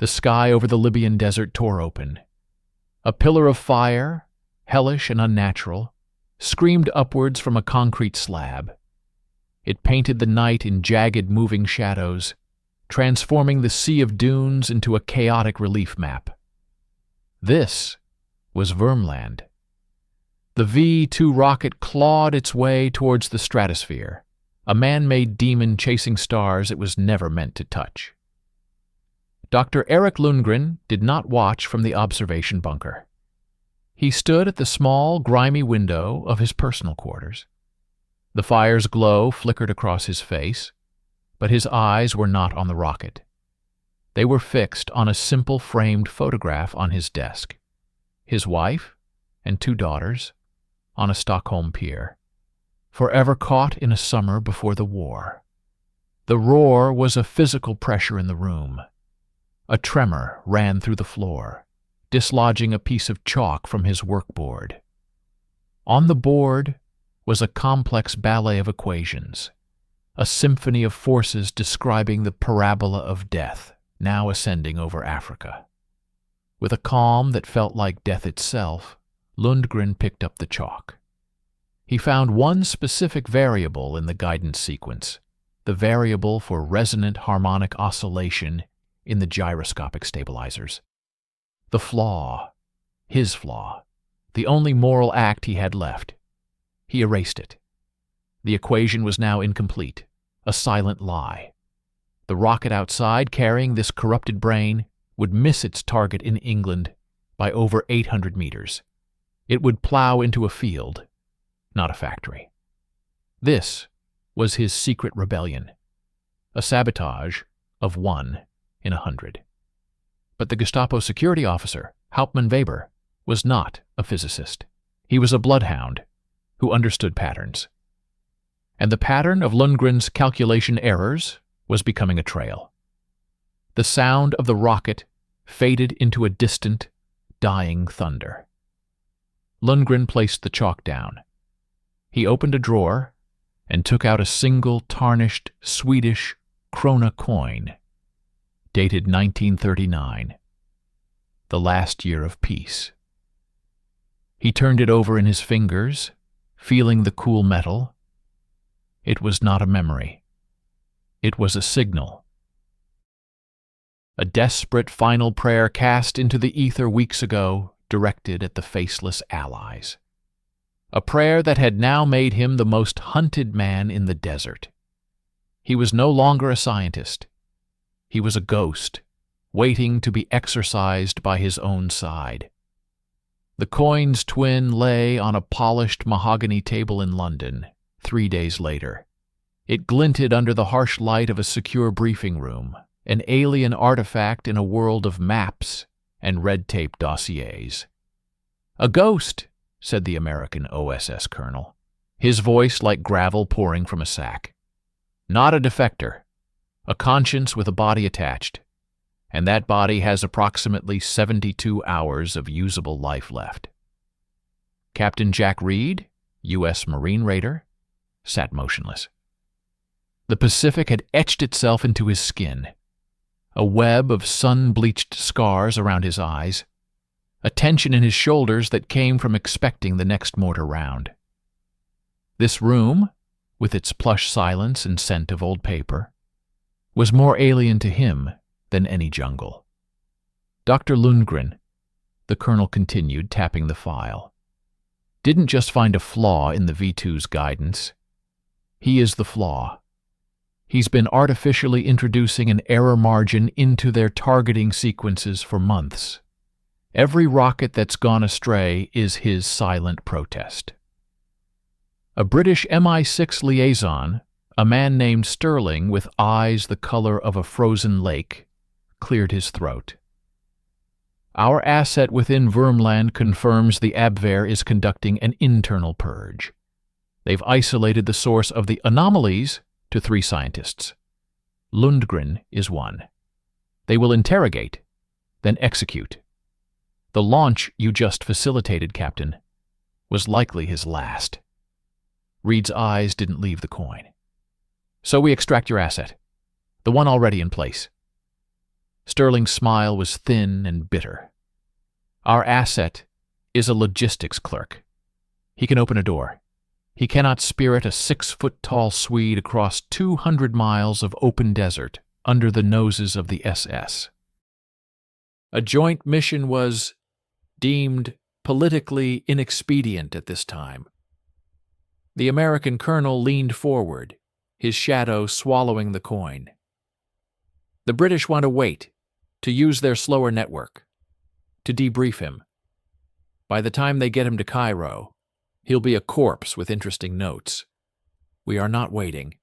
The sky over the Libyan desert tore open. A pillar of fire, hellish and unnatural, screamed upwards from a concrete slab. It painted the night in jagged moving shadows, transforming the sea of dunes into a chaotic relief map. This was Vermland. The V-2 rocket clawed its way towards the stratosphere, a man-made demon chasing stars it was never meant to touch. Dr. Eric Lundgren did not watch from the observation bunker. He stood at the small, grimy window of his personal quarters. The fire's glow flickered across his face, but his eyes were not on the rocket. They were fixed on a simple framed photograph on his desk. His wife and 2 daughters on a Stockholm pier, forever caught in a summer before the war. The roar was a physical pressure in the room. A tremor ran through the floor, dislodging a piece of chalk from his workboard. On the board was a complex ballet of equations, a symphony of forces describing the parabola of death now ascending over Africa. With a calm that felt like death itself, Lundgren picked up the chalk. He found one specific variable in the guidance sequence, the variable for resonant harmonic oscillation in the gyroscopic stabilizers. The flaw, his flaw, the only moral act he had left. He erased it. The equation was now incomplete, a silent lie. The rocket outside carrying this corrupted brain would miss its target in England by over 800 meters. It would plow into a field, not a factory. This was his secret rebellion, a sabotage of 1 in 100. But the Gestapo security officer, Hauptmann Weber, was not a physicist. He was a bloodhound who understood patterns. And the pattern of Lundgren's calculation errors was becoming a trail. The sound of the rocket faded into a distant, dying thunder. Lundgren placed the chalk down. He opened a drawer and took out a single tarnished Swedish krona coin, dated 1939, the last year of peace. He turned it over in his fingers, feeling the cool metal. It was not a memory. It was a signal. A desperate final prayer cast into the ether weeks ago, directed at the faceless Allies. A prayer that had now made him the most hunted man in the desert. He was no longer a scientist. He was a ghost, waiting to be exorcised by his own side. The coin's twin lay on a polished mahogany table in London 3 days later. It glinted under the harsh light of a secure briefing room, an alien artifact in a world of maps and red-tape dossiers. "A ghost," said the American OSS colonel, his voice like gravel pouring from a sack. "Not a defector. A conscience with a body attached, and that body has approximately 72 hours of usable life left." Captain Jack Reed, U.S. Marine Raider, sat motionless. The Pacific had etched itself into his skin, a web of sun-bleached scars around his eyes, a tension in his shoulders that came from expecting the next mortar round. This room, with its plush silence and scent of old paper, was more alien to him than any jungle. Dr. Lundgren, the colonel continued, tapping the file, didn't just find a flaw in the V-2's guidance. He is the flaw. He's been artificially introducing an error margin into their targeting sequences for months. Every rocket that's gone astray is his silent protest. A British MI6 liaison, a man named Sterling with eyes the color of a frozen lake, cleared his throat. "Our asset within Vermland confirms the Abwehr is conducting an internal purge. They've isolated the source of the anomalies to 3 scientists. Lundgren is one. They will interrogate, then execute. The launch you just facilitated, Captain, was likely his last." Reed's eyes didn't leave the coin. "So we extract your asset, the one already in place." Sterling's smile was thin and bitter. "Our asset is a logistics clerk. He can open a door. He cannot spirit a 6-foot-tall Swede across 200 miles of open desert under the noses of the SS." A joint mission was deemed politically inexpedient at this time. The American colonel leaned forward, his shadow swallowing the coin. "The British want to wait, to use their slower network, to debrief him. By the time they get him to Cairo, he'll be a corpse with interesting notes. We are not waiting.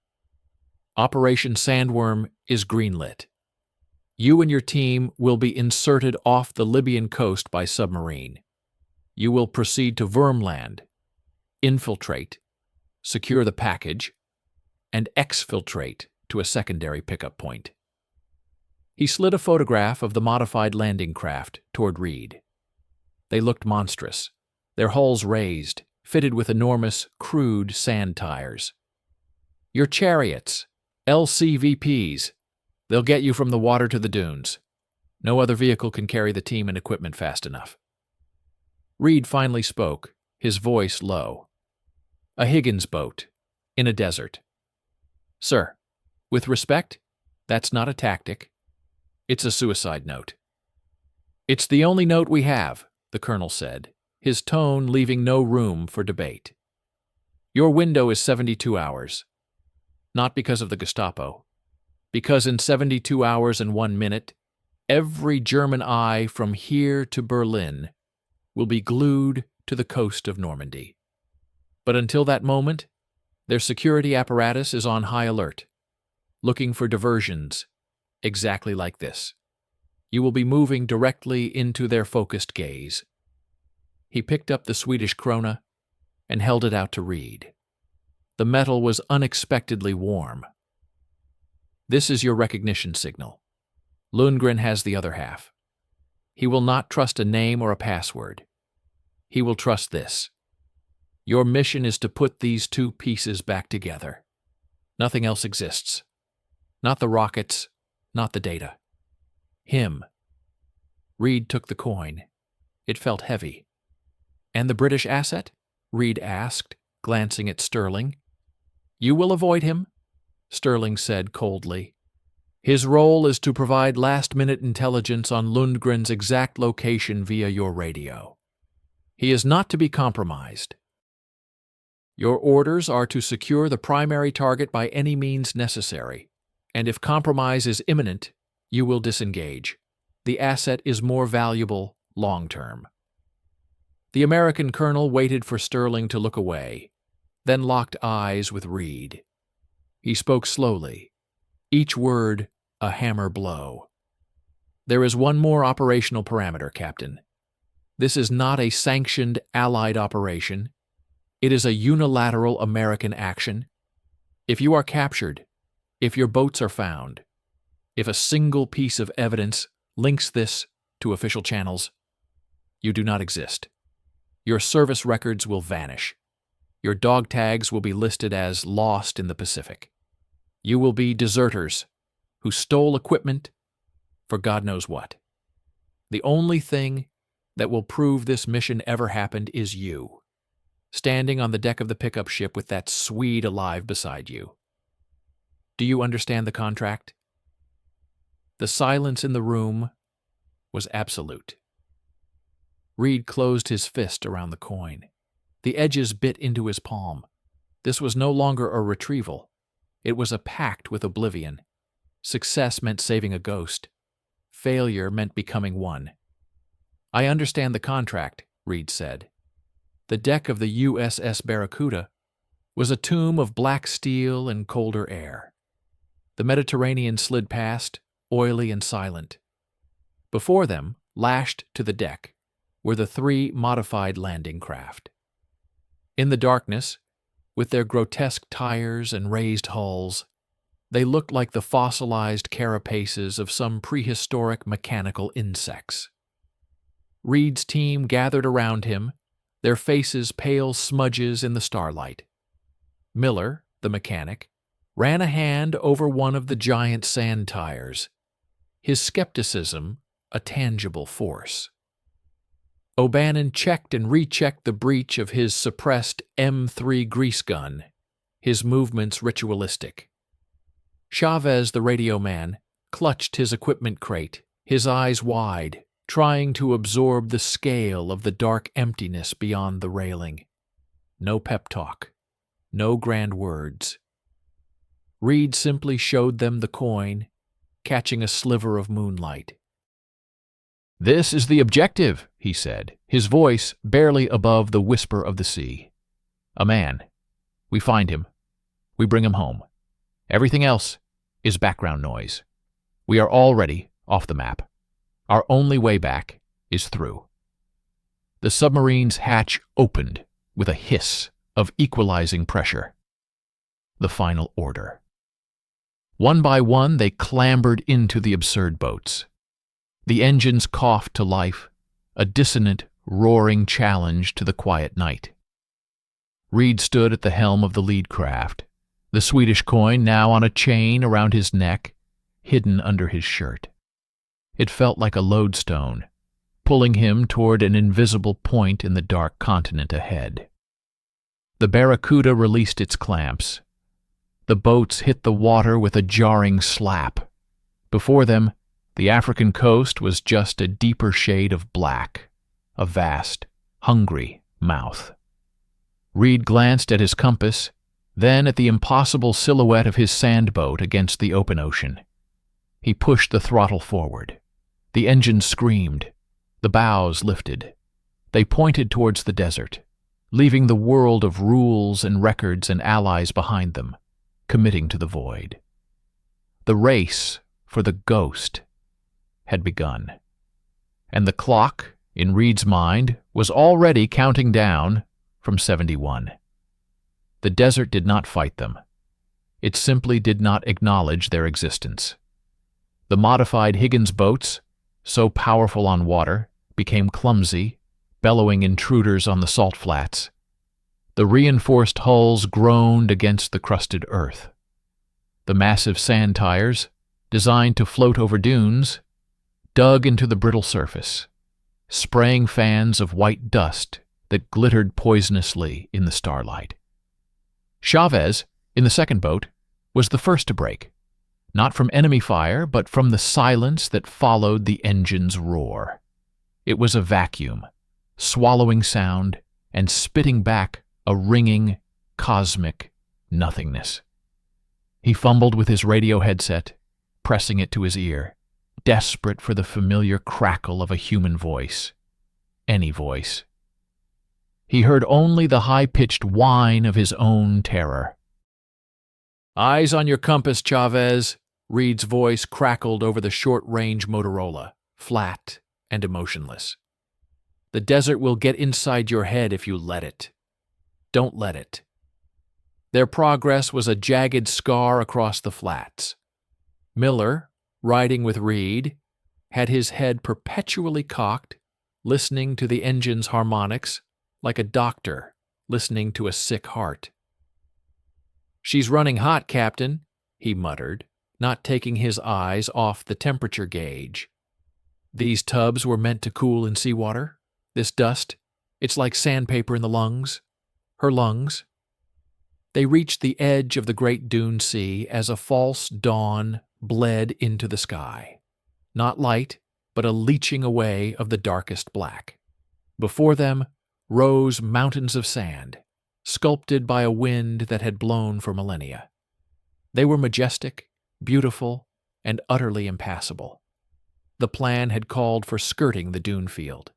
Operation Sandworm is greenlit. You and your team will be inserted off the Libyan coast by submarine. You will proceed to Wormland, infiltrate, secure the package, and exfiltrate to a secondary pickup point." He slid a photograph of the modified landing craft toward Reed. They looked monstrous, their hulls raised, fitted with enormous, crude sand tires. "Your chariots, LCVPs. They'll get you from the water to the dunes. No other vehicle can carry the team and equipment fast enough." Reed finally spoke, his voice low. "A Higgins boat, in a desert. Sir, with respect, that's not a tactic. It's a suicide note." "It's the only note we have," the colonel said, his tone leaving no room for debate. "Your window is 72 hours. Not because of the Gestapo. Because in 72 hours and 1 minute, every German eye from here to Berlin will be glued to the coast of Normandy. But until that moment, their security apparatus is on high alert, looking for diversions exactly like this. You will be moving directly into their focused gaze." He picked up the Swedish krona and held it out to Reed. The metal was unexpectedly warm. "This is your recognition signal. Lundgren has the other half. He will not trust a name or a password. He will trust this. Your mission is to put these two pieces back together. Nothing else exists. Not the rockets, not the data. Him." Reed took the coin. It felt heavy. "And the British asset?" Reed asked, glancing at Sterling. "You will avoid him," Sterling said coldly. "His role is to provide last-minute intelligence on Lundgren's exact location via your radio. He is not to be compromised. Your orders are to secure the primary target by any means necessary, and if compromise is imminent, you will disengage. The asset is more valuable long-term." The American colonel waited for Sterling to look away, then locked eyes with Reed. He spoke slowly, each word a hammer blow. "There is one more operational parameter, Captain. This is not a sanctioned Allied operation. It is a unilateral American action. If you are captured, if your boats are found, if a single piece of evidence links this to official channels, you do not exist. Your service records will vanish. Your dog tags will be listed as lost in the Pacific. You will be deserters who stole equipment for God knows what. The only thing that will prove this mission ever happened is you, standing on the deck of the pickup ship with that Swede alive beside you. Do you understand the contract?" The silence in the room was absolute. Reed closed his fist around the coin. The edges bit into his palm. This was no longer a retrieval. It was a pact with oblivion. Success meant saving a ghost. Failure meant becoming one. "I understand the contract," Reed said. The deck of the USS Barracuda was a tomb of black steel and colder air. The Mediterranean slid past, oily and silent. Before them, lashed to the deck, were the three modified landing craft. In the darkness, with their grotesque tires and raised hulls, they looked like the fossilized carapaces of some prehistoric mechanical insects. Reed's team gathered around him, their faces pale smudges in the starlight. Miller, the mechanic, ran a hand over one of the giant sand tires. his skepticism a tangible force. O'Bannon checked and rechecked the breech of his suppressed M3 grease gun, his movements ritualistic. Chavez, the radio man, clutched his equipment crate, his eyes wide, trying to absorb the scale of the dark emptiness beyond the railing. No pep talk, no grand words. Reed simply showed them the coin, catching a sliver of moonlight. "This is the objective," he said, his voice barely above the whisper of the sea. "A man. We find him. We bring him home. Everything else is background noise. We are already off the map. Our only way back is through." The submarine's hatch opened with a hiss of equalizing pressure. The final order. One by one, they clambered into the absurd boats. The engines coughed to life, a dissonant, roaring challenge to the quiet night. Reed stood at the helm of the lead craft, the Swedish coin now on a chain around his neck, hidden under his shirt. It felt like a lodestone, pulling him toward an invisible point in the dark continent ahead. The Barracuda released its clamps. The boats hit the water with a jarring slap. Before them, the African coast was just a deeper shade of black, a vast, hungry mouth. Reed glanced at his compass, then at the impossible silhouette of his sandboat against the open ocean. He pushed the throttle forward. The engine screamed. The bows lifted. They pointed towards the desert, leaving the world of rules and records and allies behind them, committing to the void. The race for the ghost had begun, and the clock, in Reed's mind, was already counting down from 71. The desert did not fight them. It simply did not acknowledge their existence. The modified Higgins boats, so powerful on water, became clumsy, bellowing intruders on the salt flats. The reinforced hulls groaned against the crusted earth. The massive sand tires, designed to float over dunes, dug into the brittle surface, spraying fans of white dust that glittered poisonously in the starlight. Chavez, in the second boat, was the first to break, not from enemy fire, but from the silence that followed the engine's roar. It was a vacuum, swallowing sound and spitting back a ringing, cosmic nothingness. He fumbled with his radio headset, pressing it to his ear, desperate for the familiar crackle of a human voice, any voice. He heard only the high-pitched whine of his own terror. "Eyes on your compass, Chavez," Reed's voice crackled over the short-range Motorola, flat and emotionless. "The desert will get inside your head if you let it. Don't let it." Their progress was a jagged scar across the flats. Miller, riding with Reed, had his head perpetually cocked, listening to the engine's harmonics like a doctor listening to a sick heart. "She's running hot, Captain," he muttered, not taking his eyes off the temperature gauge. These tubs were meant to cool in seawater. This dust, it's like sandpaper in the lungs. Her lungs. They reached the edge of the great dune sea as a false dawn bled into the sky. Not light, but a leaching away of the darkest black. Before them rose mountains of sand, sculpted by a wind that had blown for millennia. They were majestic, beautiful, and utterly impassable. The plan had called for skirting the dune field.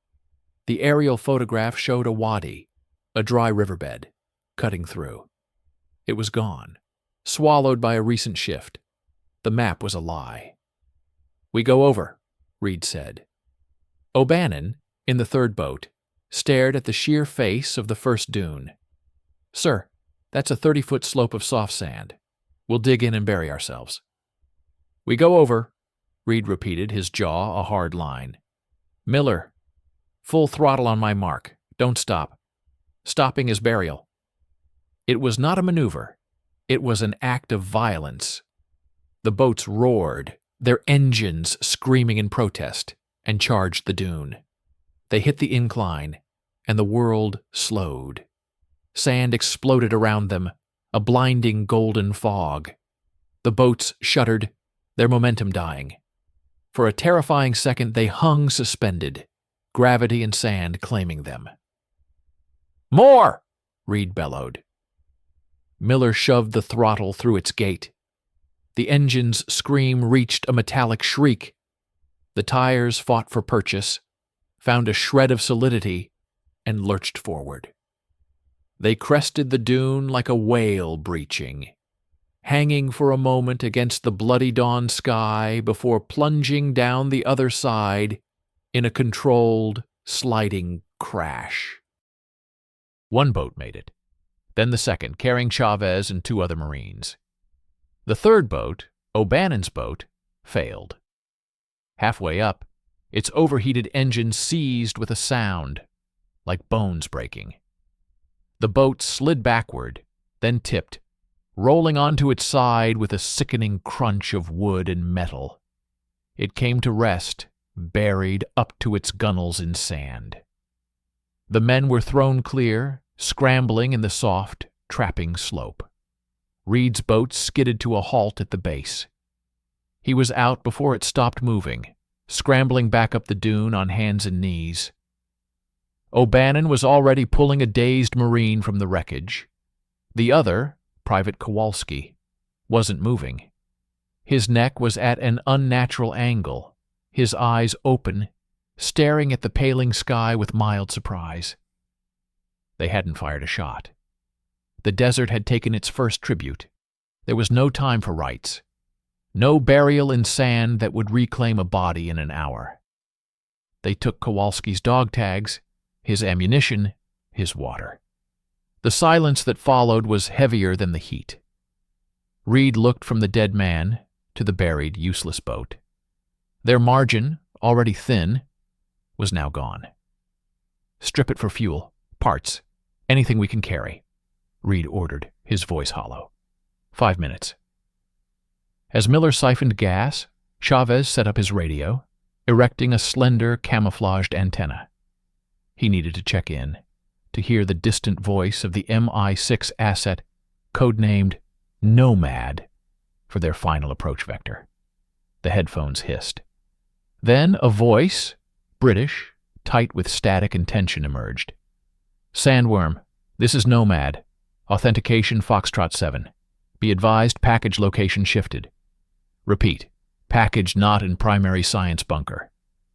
The aerial photograph showed a wadi, a dry riverbed, cutting through. It was gone, swallowed by a recent shift. The map was a lie. "We go over," Reed said. O'Bannon, in the third boat, stared at the sheer face of the first dune. "Sir, that's a 30-foot slope of soft sand. We'll dig in and bury ourselves." "We go over," Reed repeated, his jaw a hard line. "Miller, full throttle on my mark. Don't stop. Stopping is burial." It was not a maneuver. It was an act of violence. The boats roared, their engines screaming in protest, and charged the dune. They hit the incline, and the world slowed. Sand exploded around them, a blinding golden fog. The boats shuddered, their momentum dying. For a terrifying second they hung suspended, gravity and sand claiming them. "More!" Reed bellowed. Miller shoved the throttle through its gate. The engine's scream reached a metallic shriek. The tires fought for purchase, found a shred of solidity, and lurched forward. They crested the dune like a whale breaching, hanging for a moment against the bloody dawn sky before plunging down the other side in a controlled, sliding crash. One boat made it, then the second, carrying Chavez and 2 other Marines. The third boat, O'Bannon's boat, failed. Halfway up, its overheated engine seized with a sound, like bones breaking. The boat slid backward, then tipped, rolling onto its side with a sickening crunch of wood and metal. It came to rest, buried up to its gunnels in sand. The men were thrown clear, scrambling in the soft, trapping slope. Reed's boat skidded to a halt at the base. He was out before it stopped moving, scrambling back up the dune on hands and knees. O'Bannon was already pulling a dazed Marine from the wreckage. The other, Private Kowalski, wasn't moving. His neck was at an unnatural angle, his eyes open, staring at the paling sky with mild surprise. They hadn't fired a shot. The desert had taken its first tribute. There was no time for rites. No burial in sand that would reclaim a body in an hour. They took Kowalski's dog tags, his ammunition, his water. The silence that followed was heavier than the heat. Reed looked from the dead man to the buried, useless boat. Their margin, already thin, was now gone. "Strip it for fuel, parts, anything we can carry," Reed ordered, his voice hollow. 5 minutes. As Miller siphoned gas, Chavez set up his radio, erecting a slender, camouflaged antenna. He needed to check in, to hear the distant voice of the MI6 asset, codenamed Nomad, for their final approach vector. The headphones hissed. Then a voice, British, tight with static and tension, emerged. "Sandworm, this is Nomad. Authentication Foxtrot 7. Be advised package location shifted. Repeat, package not in primary science bunker.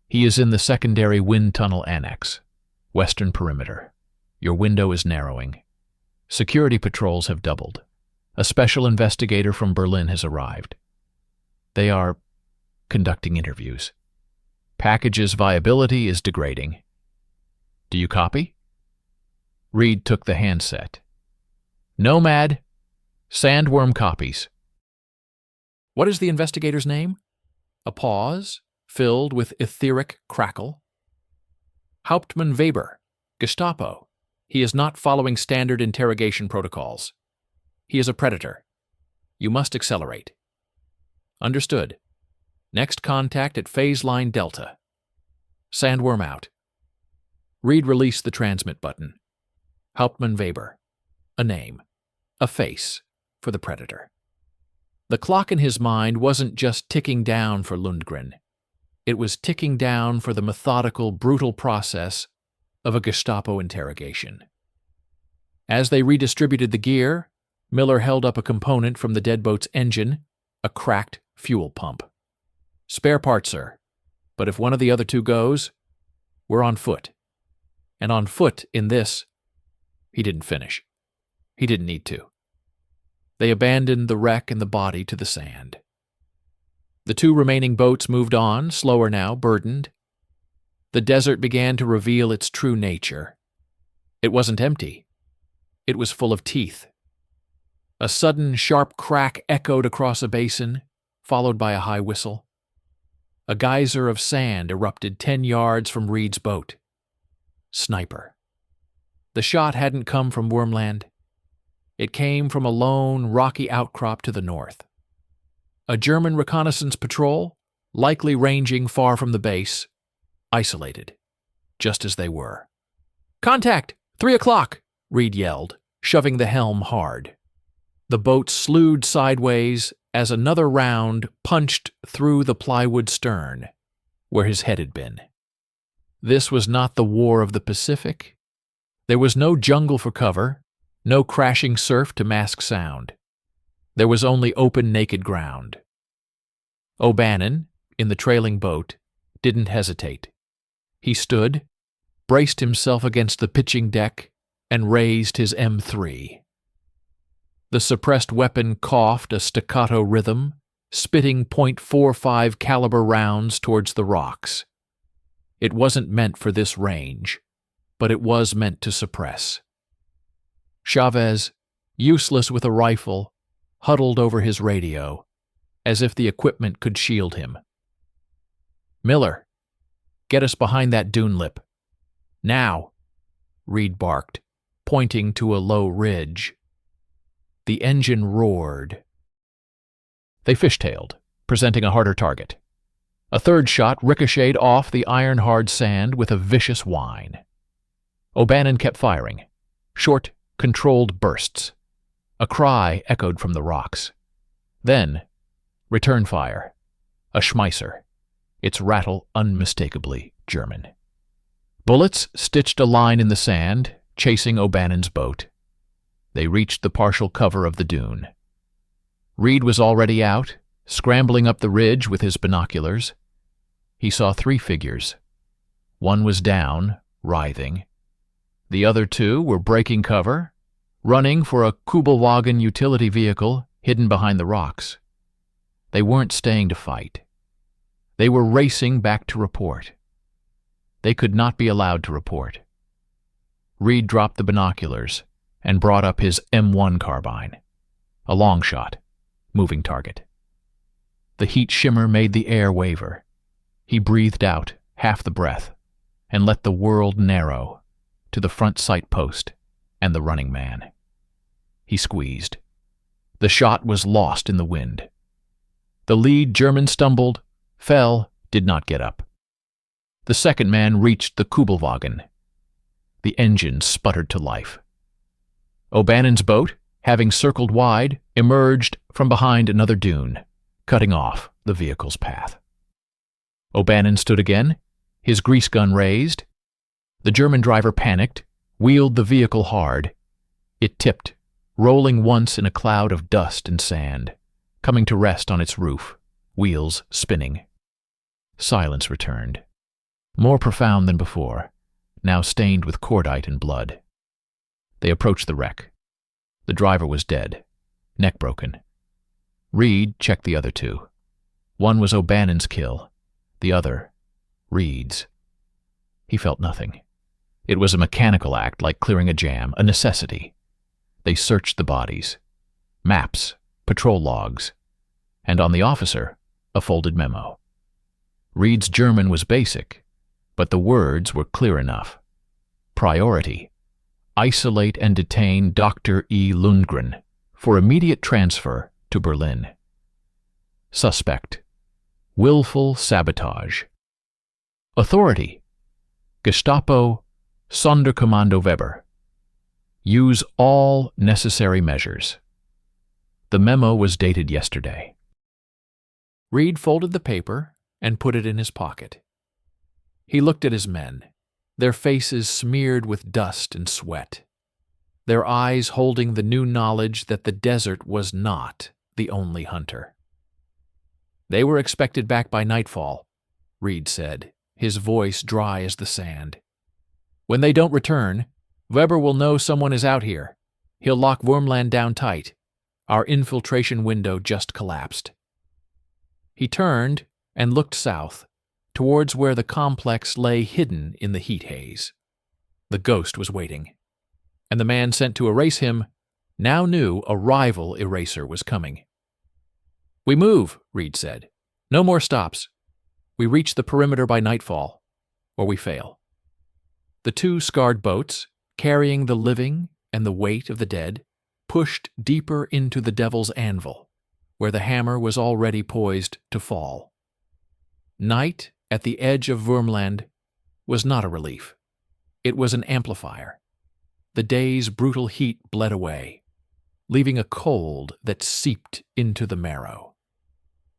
He is in the secondary wind tunnel annex. Western perimeter. Your window is narrowing. Security patrols have doubled. A special investigator from Berlin has arrived. They are conducting interviews. Package's viability is degrading. Do you copy?" Reed took the handset. "Nomad, Sandworm copies." "What is the investigator's name?" A pause, filled with etheric crackle. "Hauptmann Weber, Gestapo. He is not following standard interrogation protocols. He is a predator. You must accelerate." "Understood. Next contact at phase line Delta." Sandworm out. Reed released the transmit button. Hauptmann Weber. A name. A face for the predator. The clock in his mind wasn't just ticking down for Lundgren. It was ticking down for the methodical, brutal process of a Gestapo interrogation. As they redistributed the gear, Miller held up a component from the dead boat's engine, a cracked fuel pump. "Spare part, sir. But if one of the other 2 goes, we're on foot. And on foot in this..." He didn't finish. He didn't need to. They abandoned the wreck and the body to the sand. The 2 remaining boats moved on, slower now, burdened. The desert began to reveal its true nature. It wasn't empty. It was full of teeth. A sudden, sharp crack echoed across a basin, followed by a high whistle. A geyser of sand erupted 10 yards from Reed's boat. Sniper. The shot hadn't come from Wormland. It came from a lone, rocky outcrop to the north. A German reconnaissance patrol, likely ranging far from the base, isolated, just as they were. "Contact! 3 o'clock!" Reed yelled, shoving the helm hard. The boat slewed sideways as another round punched through the plywood stern, where his head had been. This was not the War of the Pacific. There was no jungle for cover, no crashing surf to mask sound. There was only open, naked ground. O'Bannon, in the trailing boat, didn't hesitate. He stood, braced himself against the pitching deck, and raised his M3. The suppressed weapon coughed a staccato rhythm, spitting .45 caliber rounds towards the rocks. It wasn't meant for this range, but it was meant to suppress. Chavez, useless with a rifle, huddled over his radio, as if the equipment could shield him. "Miller, get us behind that dune lip. Now," Reed barked, pointing to a low ridge. The engine roared. They fishtailed, presenting a harder target. A third shot ricocheted off the iron-hard sand with a vicious whine. O'Bannon kept firing, short, controlled bursts. A cry echoed from the rocks. Then, return fire. A Schmeisser, its rattle unmistakably German. Bullets stitched a line in the sand, chasing O'Bannon's boat. They reached the partial cover of the dune. Reed was already out, scrambling up the ridge with his binoculars. He saw 3 figures. One was down, writhing. The other 2 were breaking cover, running for a Kubelwagen utility vehicle hidden behind the rocks. They weren't staying to fight. They were racing back to report. They could not be allowed to report. Reed dropped the binoculars and brought up his M1 carbine. A long shot, moving target. The heat shimmer made the air waver. He breathed out half the breath and let the world narrow to the front sight post and the running man. He squeezed. The shot was lost in the wind. The lead German stumbled, fell, did not get up. The second man reached the Kubelwagen. The engine sputtered to life. O'Bannon's boat, having circled wide, emerged from behind another dune, cutting off the vehicle's path. O'Bannon stood again, his grease gun raised. The German driver panicked, wheeled the vehicle hard. It tipped, rolling once in a cloud of dust and sand, coming to rest on its roof, wheels spinning. Silence returned, more profound than before, now stained with cordite and blood. They approached the wreck. The driver was dead, neck broken. Reed checked the other 2. One was O'Bannon's kill, the other, Reed's. He felt nothing. It was a mechanical act like clearing a jam, a necessity. They searched the bodies. Maps, patrol logs, and on the officer, a folded memo. Reed's German was basic, but the words were clear enough. Priority: isolate and detain Dr. E. Lundgren for immediate transfer to Berlin. Suspect: willful sabotage. Authority: Gestapo, Sonderkommando Weber. Use all necessary measures. The memo was dated yesterday. Reed folded the paper and put it in his pocket. He looked at his men, their faces smeared with dust and sweat, their eyes holding the new knowledge that the desert was not the only hunter. "They were expected back by nightfall," Reed said, his voice dry as the sand. "When they don't return, Weber will know someone is out here. He'll lock Wormland down tight. Our infiltration window just collapsed." He turned and looked south, towards where the complex lay hidden in the heat haze. The ghost was waiting, and the man sent to erase him now knew a rival eraser was coming. "We move," Reed said. "No more stops. We reach the perimeter by nightfall, or we fail." The 2 scarred boats, carrying the living and the weight of the dead, pushed deeper into the Devil's Anvil, where the hammer was already poised to fall. Night at the edge of Würmland was not a relief. It was an amplifier. The day's brutal heat bled away, leaving a cold that seeped into the marrow.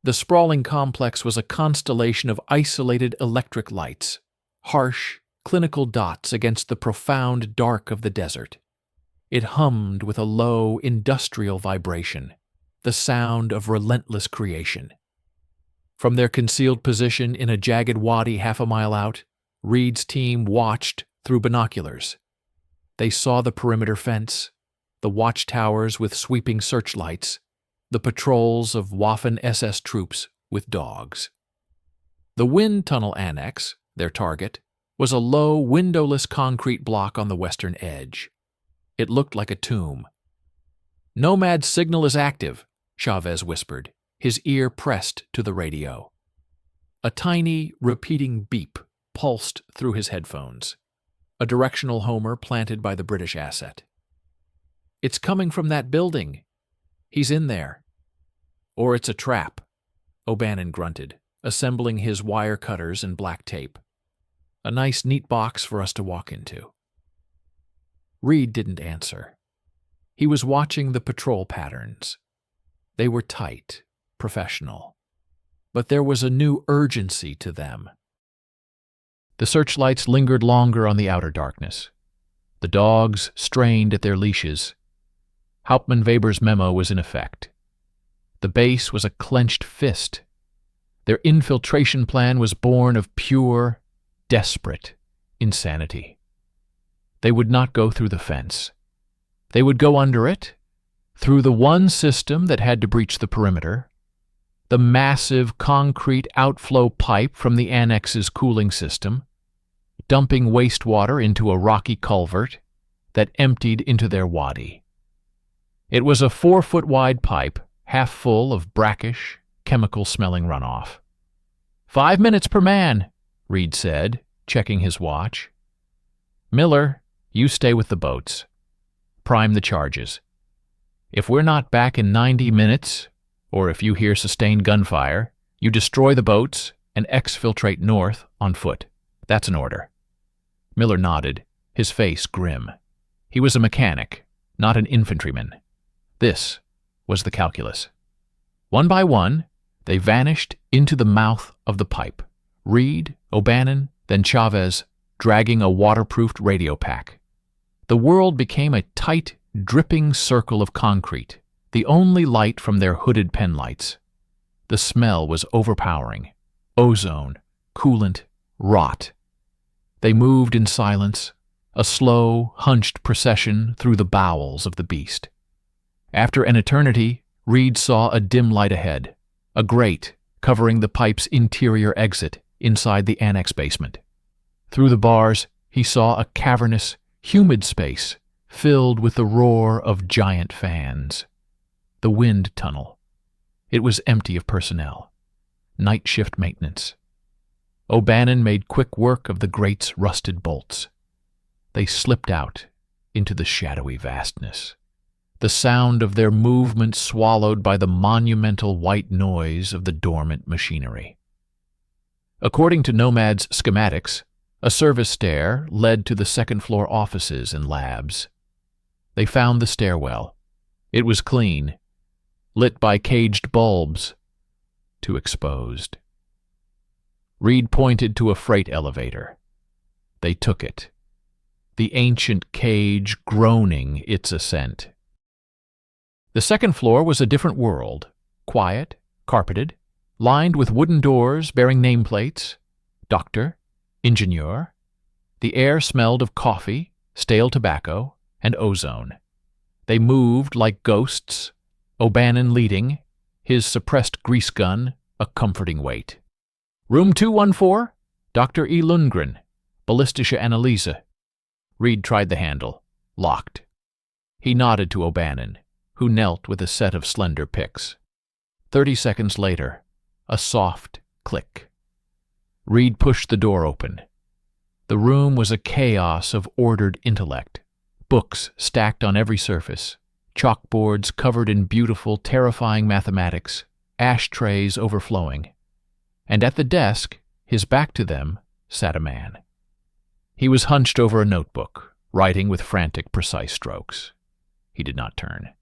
The sprawling complex was a constellation of isolated electric lights, harsh, clinical dots against the profound dark of the desert. It hummed with a low, industrial vibration, the sound of relentless creation. From their concealed position in a jagged wadi half a mile out, Reed's team watched through binoculars. They saw the perimeter fence, the watchtowers with sweeping searchlights, the patrols of Waffen SS troops with dogs. The wind tunnel annex, their target, was a low, windowless concrete block on the western edge. It looked like a tomb. "Nomad's signal is active," Chavez whispered, his ear pressed to the radio. A tiny, repeating beep pulsed through his headphones, a directional homer planted by the British asset. "It's coming from that building. He's in there." "Or it's a trap," O'Bannon grunted, assembling his wire cutters and black tape. "A nice, neat box for us to walk into." Reed didn't answer. He was watching the patrol patterns. They were tight, professional, but there was a new urgency to them. The searchlights lingered longer on the outer darkness. The dogs strained at their leashes. Hauptmann Weber's memo was in effect. The base was a clenched fist. Their infiltration plan was born of pure, desperate insanity. They would not go through the fence. They would go under it, through the one system that had to breach the perimeter, the massive concrete outflow pipe from the annex's cooling system, dumping wastewater into a rocky culvert that emptied into their wadi. It was a 4-foot-wide pipe, half full of brackish, chemical-smelling runoff. 5 minutes per man," Reed said, checking his watch. "Miller, you stay with the boats. Prime the charges. If we're not back in 90 minutes, or if you hear sustained gunfire, you destroy the boats and exfiltrate north on foot. That's an order." Miller nodded, his face grim. He was a mechanic, not an infantryman. This was the calculus. One by one, they vanished into the mouth of the pipe. Reed, O'Bannon, then Chavez, dragging a waterproofed radio pack. The world became a tight, dripping circle of concrete, the only light from their hooded penlights. The smell was overpowering. Ozone, coolant, rot. They moved in silence, a slow, hunched procession through the bowels of the beast. After an eternity, Reed saw a dim light ahead, a grate covering the pipe's interior exit inside the annex basement. Through the bars, he saw a cavernous, humid space filled with the roar of giant fans. The wind tunnel. It was empty of personnel. Night shift maintenance. O'Bannon made quick work of the grate's rusted bolts. They slipped out into the shadowy vastness, the sound of their movement swallowed by the monumental white noise of the dormant machinery. According to Nomad's schematics, a service stair led to the second-floor offices and labs. They found the stairwell. It was clean, lit by caged bulbs, too exposed. Reed pointed to a freight elevator. They took it, the ancient cage groaning its ascent. The second floor was a different world, quiet, carpeted, lined with wooden doors bearing nameplates, doctor, ingenieur. The air smelled of coffee, stale tobacco, and ozone. They moved like ghosts, O'Bannon leading, his suppressed grease gun a comforting weight. "Room 214, Dr. E. Lundgren, ballistische Analyse." Reed tried the handle, locked. He nodded to O'Bannon, who knelt with a set of slender picks. 30 seconds later, a soft click. Reed pushed the door open. The room was a chaos of ordered intellect, books stacked on every surface, chalkboards covered in beautiful, terrifying mathematics, ashtrays overflowing. and at the desk, his back to them, sat a man. He was hunched over a notebook, writing with frantic, precise strokes. He did not turn.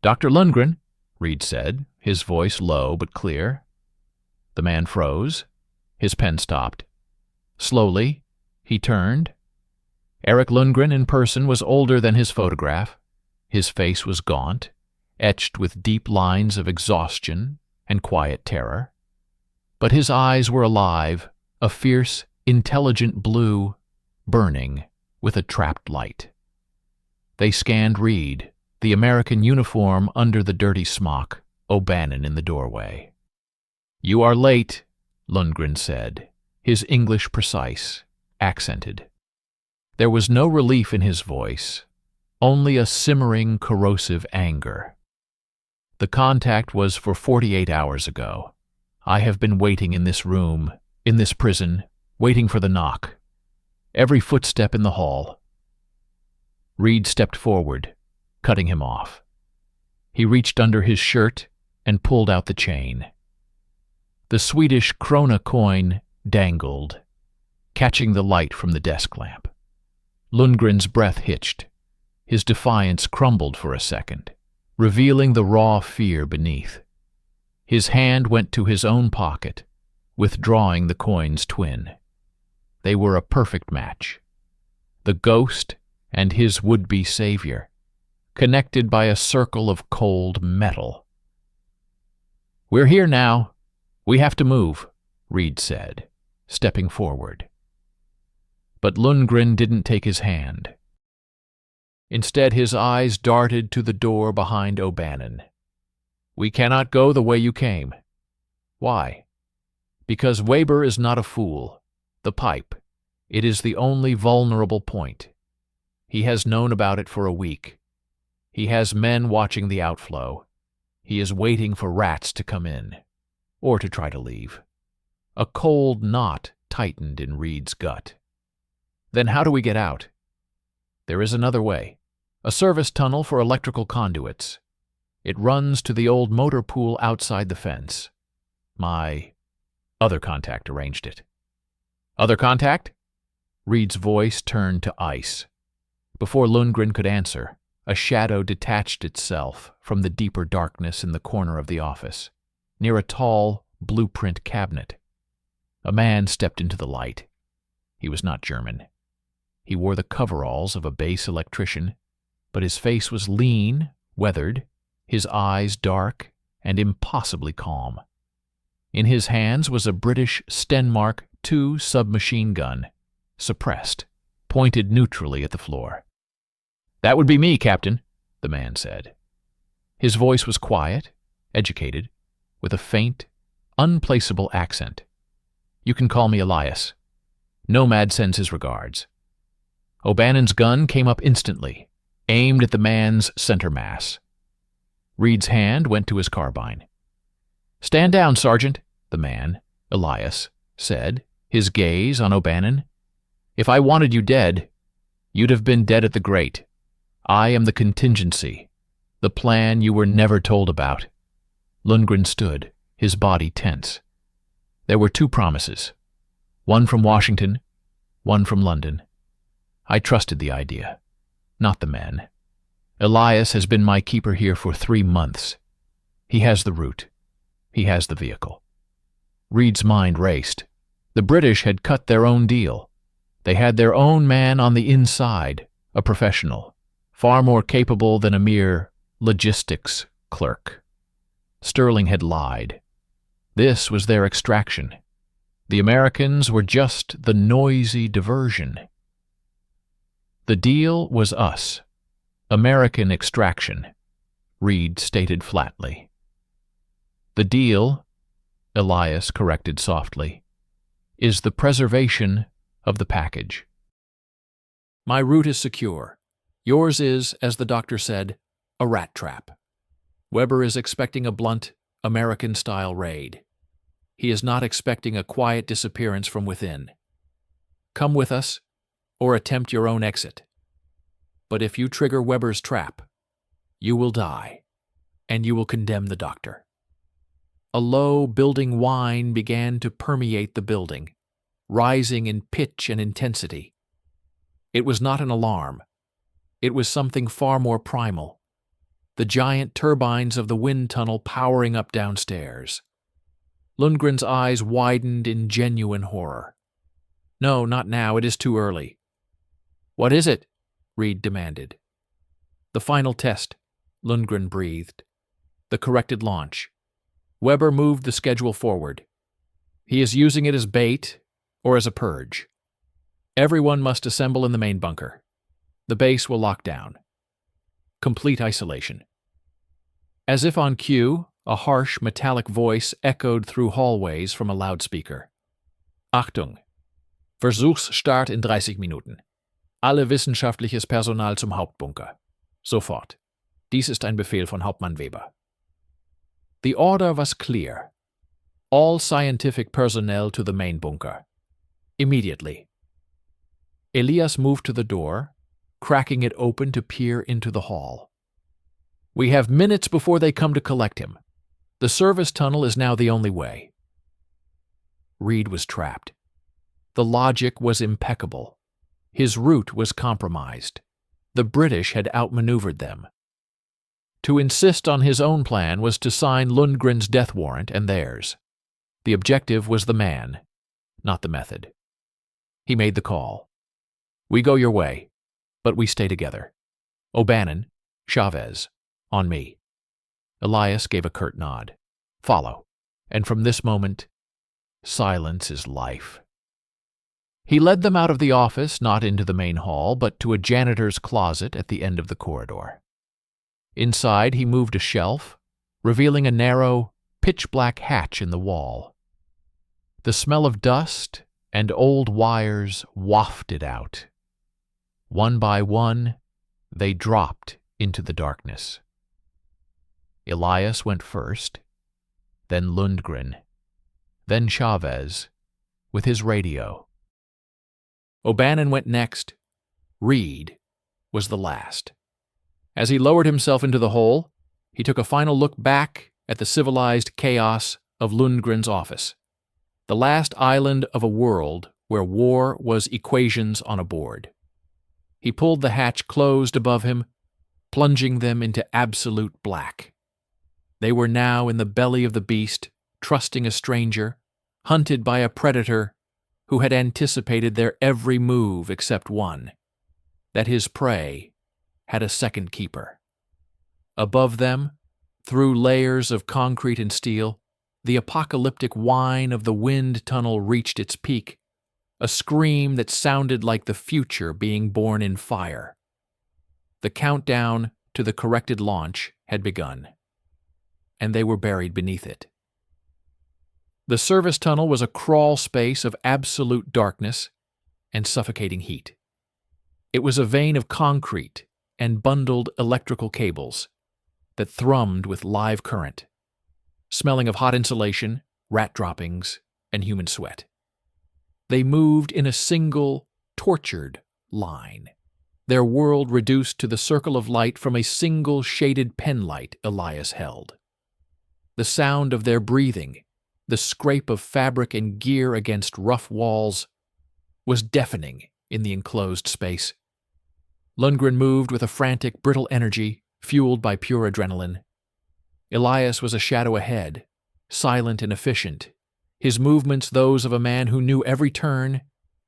"Dr. Lundgren," Reed said, his voice low but clear. The man froze. His pen stopped. Slowly, he turned. Eric Lundgren in person was older than his photograph. His face was gaunt, etched with deep lines of exhaustion and quiet terror. But his eyes were alive, a fierce, intelligent blue, burning with a trapped light. They scanned Reed, the American uniform under the dirty smock, O'Bannon in the doorway. "You are late," Lundgren said, his English precise, accented. There was no relief in his voice, only a simmering, corrosive anger. "The contact was for 48 hours ago. I have been waiting in this room, in this prison, waiting for the knock. Every footstep in the hall." Reed stepped forward, cutting him off. He reached under his shirt and pulled out the chain. The Swedish krona coin dangled, catching the light from the desk lamp. Lundgren's breath hitched. His defiance crumbled for a second, revealing the raw fear beneath. His hand went to his own pocket, withdrawing the coin's twin. They were a perfect match. The ghost and his would-be savior, connected by a circle of cold metal. "We're here now. We have to move," Reed said, stepping forward. But Lundgren didn't take his hand. Instead, his eyes darted to the door behind O'Bannon. "We cannot go the way you came." "Why?" "Because Weber is not a fool. The pipe. It is the only vulnerable point. He has known about it for a week. He has men watching the outflow. He is waiting for rats to come in, or to try to leave." A cold knot tightened in Reed's gut. "Then how do we get out?" "There is another way. A service tunnel for electrical conduits. It runs to the old motor pool outside the fence. My other contact arranged it." "Other contact?" Reed's voice turned to ice. Before Lundgren could answer, a shadow detached itself from the deeper darkness in the corner of the office, near a tall, blueprint cabinet. A man stepped into the light. He was not German. He wore the coveralls of a base electrician, but his face was lean, weathered, his eyes dark and impossibly calm. In his hands was a British Stenmark II submachine gun, suppressed, pointed neutrally at the floor. "That would be me, Captain," the man said. His voice was quiet, educated, with a faint, unplaceable accent. "You can call me Elias. Nomad sends his regards." O'Bannon's gun came up instantly, aimed at the man's center mass. Reed's hand went to his carbine. "Stand down, Sergeant," the man, Elias, said, his gaze on O'Bannon. "If I wanted you dead, you'd have been dead at the grate. I am the contingency, the plan you were never told about." Lundgren stood, his body tense. There were two promises, one from Washington, one from London. I trusted the idea, not the men. Elias has been my keeper here for 3 months. He has the route. He has the vehicle. Reed's mind raced. The British had cut their own deal. They had their own man on the inside, a professional, far more capable than a mere logistics clerk. Sterling had lied. This was their extraction. The Americans were just the noisy diversion. The deal was us. American extraction, Reed stated flatly. The deal, Elias corrected softly, is the preservation of the package. My route is secure. Yours is, as the doctor said, a rat trap. Weber is expecting a blunt, American-style raid. He is not expecting a quiet disappearance from within. Come with us, or attempt your own exit. But if you trigger Weber's trap, you will die, and you will condemn the doctor. A low building whine began to permeate the building, rising in pitch and intensity. It was not an alarm. It was something far more primal. The giant turbines of the wind tunnel powering up downstairs. Lundgren's eyes widened in genuine horror. "No, not now. It is too early." "What is it?" Reed demanded. "The final test," Lundgren breathed. "The corrected launch. Weber moved the schedule forward. He is using it as bait or as a purge. Everyone must assemble in the main bunker. The base will lock down. Complete isolation." As if on cue, a harsh, metallic voice echoed through hallways from a loudspeaker. "Achtung! Versuchsstart in 30 Minuten. Alle wissenschaftliches Personal zum Hauptbunker. Sofort. Dies ist ein Befehl von Hauptmann Weber." The order was clear. All scientific personnel to the main bunker. Immediately. Elias moved to the door, cracking it open to peer into the hall. "We have minutes before they come to collect him. The service tunnel is now the only way." Reed was trapped. The logic was impeccable. His route was compromised. The British had outmaneuvered them. To insist on his own plan was to sign Lundgren's death warrant and theirs. The objective was the man, not the method. He made the call. "We go your way, but we stay together. O'Bannon, Chavez, on me." Elias gave a curt nod. "Follow." And from this moment, silence is life. He led them out of the office, not into the main hall, but to a janitor's closet at the end of the corridor. Inside, he moved a shelf, revealing a narrow, pitch-black hatch in the wall. The smell of dust and old wires wafted out. One by one, they dropped into the darkness. Elias went first, then Lundgren, then Chavez, with his radio. O'Bannon went next. Reed was the last. As he lowered himself into the hole, he took a final look back at the civilized chaos of Lundgren's office, the last island of a world where war was equations on a board. He pulled the hatch closed above him, plunging them into absolute black. They were now in the belly of the beast, trusting a stranger, hunted by a predator who had anticipated their every move except one, that his prey had a second keeper. Above them, through layers of concrete and steel, the apocalyptic whine of the wind tunnel reached its peak, a scream that sounded like the future being born in fire. The countdown to the corrected launch had begun, and they were buried beneath it. The service tunnel was a crawl space of absolute darkness and suffocating heat. It was a vein of concrete and bundled electrical cables that thrummed with live current, smelling of hot insulation, rat droppings, and human sweat. They moved in a single, tortured line, their world reduced to the circle of light from a single shaded penlight Elias held. The sound of their breathing, the scrape of fabric and gear against rough walls, was deafening in the enclosed space. Lundgren moved with a frantic, brittle energy, fueled by pure adrenaline. Elias was a shadow ahead, silent and efficient, his movements those of a man who knew every turn,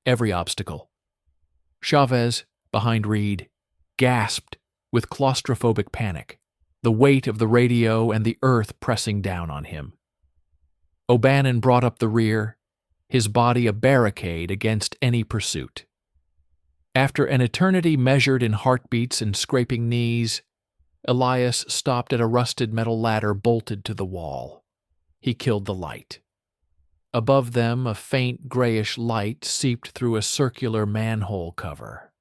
every obstacle. Chavez, behind Reed, gasped with claustrophobic panic, the weight of the radio and the earth pressing down on him. O'Bannon brought up the rear, his body a barricade against any pursuit. After an eternity measured in heartbeats and scraping knees, Elias stopped at a rusted metal ladder bolted to the wall. He killed the light. Above them, a faint grayish light seeped through a circular manhole cover.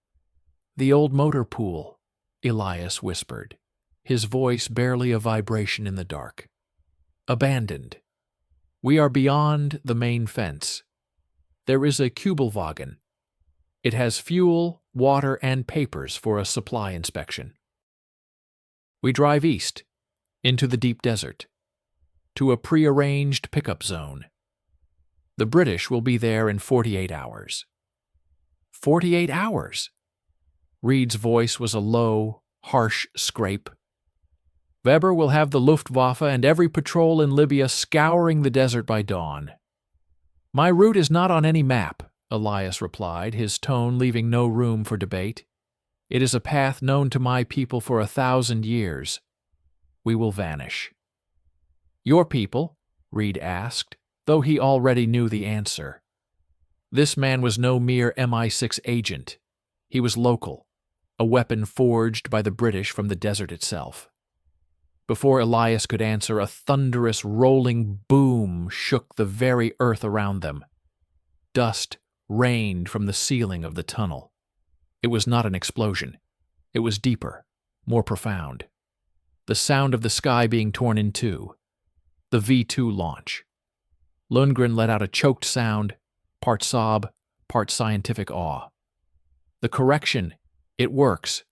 "The old motor pool," Elias whispered, his voice barely a vibration in the dark. "Abandoned. We are beyond the main fence. There is a Kübelwagen. It has fuel, water, and papers for a supply inspection. We drive east, into the deep desert. to a prearranged pickup zone. The British will be there in 48 hours. 48 hours? Reed's voice was a low, harsh scrape. Weber will have the Luftwaffe and every patrol in Libya scouring the desert by dawn. My route is not on any map, Elias replied, his tone leaving no room for debate. It is a path known to my people for 1,000 years. We will vanish. Your people? Reed asked, though he already knew the answer. This man was no mere MI6 agent. He was local, a weapon forged by the British from the desert itself. Before Elias could answer, a thunderous, rolling boom shook the very earth around them. Dust rained from the ceiling of the tunnel. It was not an explosion. It was deeper, more profound. The sound of the sky being torn in two. The V-2 launch. Lundgren let out a choked sound, part sob, part scientific awe. The correction, it works.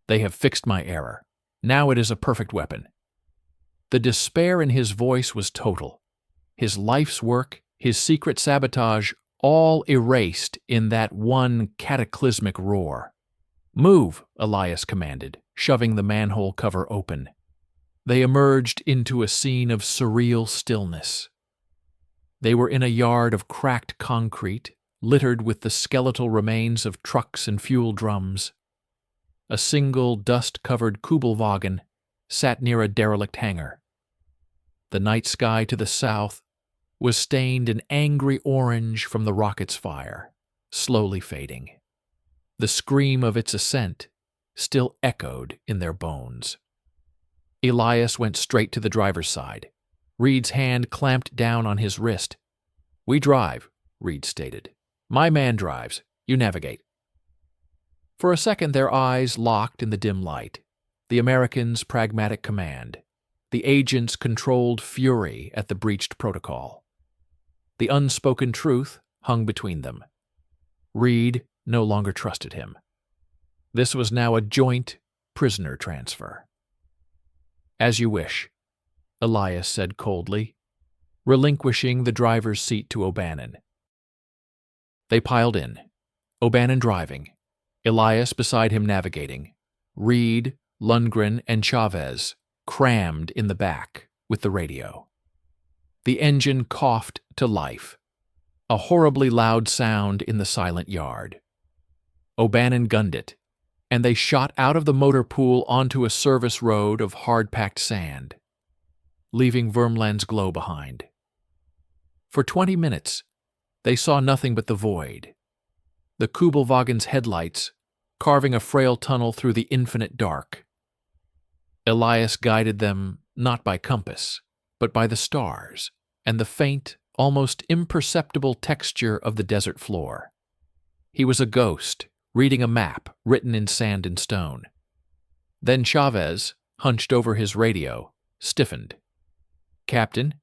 They have fixed my error. Now it is a perfect weapon. The despair in his voice was total. His life's work, his secret sabotage, all erased in that one cataclysmic roar. Move, Elias commanded, shoving the manhole cover open. They emerged into a scene of surreal stillness. They were in a yard of cracked concrete, littered with the skeletal remains of trucks and fuel drums. A single dust-covered Kubelwagen sat near a derelict hangar. The night sky to the south was stained an angry orange from the rocket's fire, slowly fading. The scream of its ascent still echoed in their bones. Elias went straight to the driver's side. Reed's hand clamped down on his wrist. We drive, Reed stated. My man drives. You navigate. For a second their eyes locked in the dim light. The Americans' pragmatic command. The agent's controlled fury at the breached protocol. The unspoken truth hung between them. Reed no longer trusted him. This was now a joint prisoner transfer. As you wish, Elias said coldly, relinquishing the driver's seat to O'Bannon. They piled in, O'Bannon driving, Elias beside him navigating, Reed, Lundgren, and Chavez crammed in the back with the radio. The engine coughed to life, a horribly loud sound in the silent yard. O'Bannon gunned it, and they shot out of the motor pool onto a service road of hard-packed sand, leaving Vermland's glow behind. For 20 minutes, they saw nothing but the void, the Kubelwagen's headlights carving a frail tunnel through the infinite dark. Elias guided them not by compass, but by the stars and the faint, almost imperceptible texture of the desert floor. He was a ghost, reading a map written in sand and stone. Then Chavez, hunched over his radio, stiffened. Captain,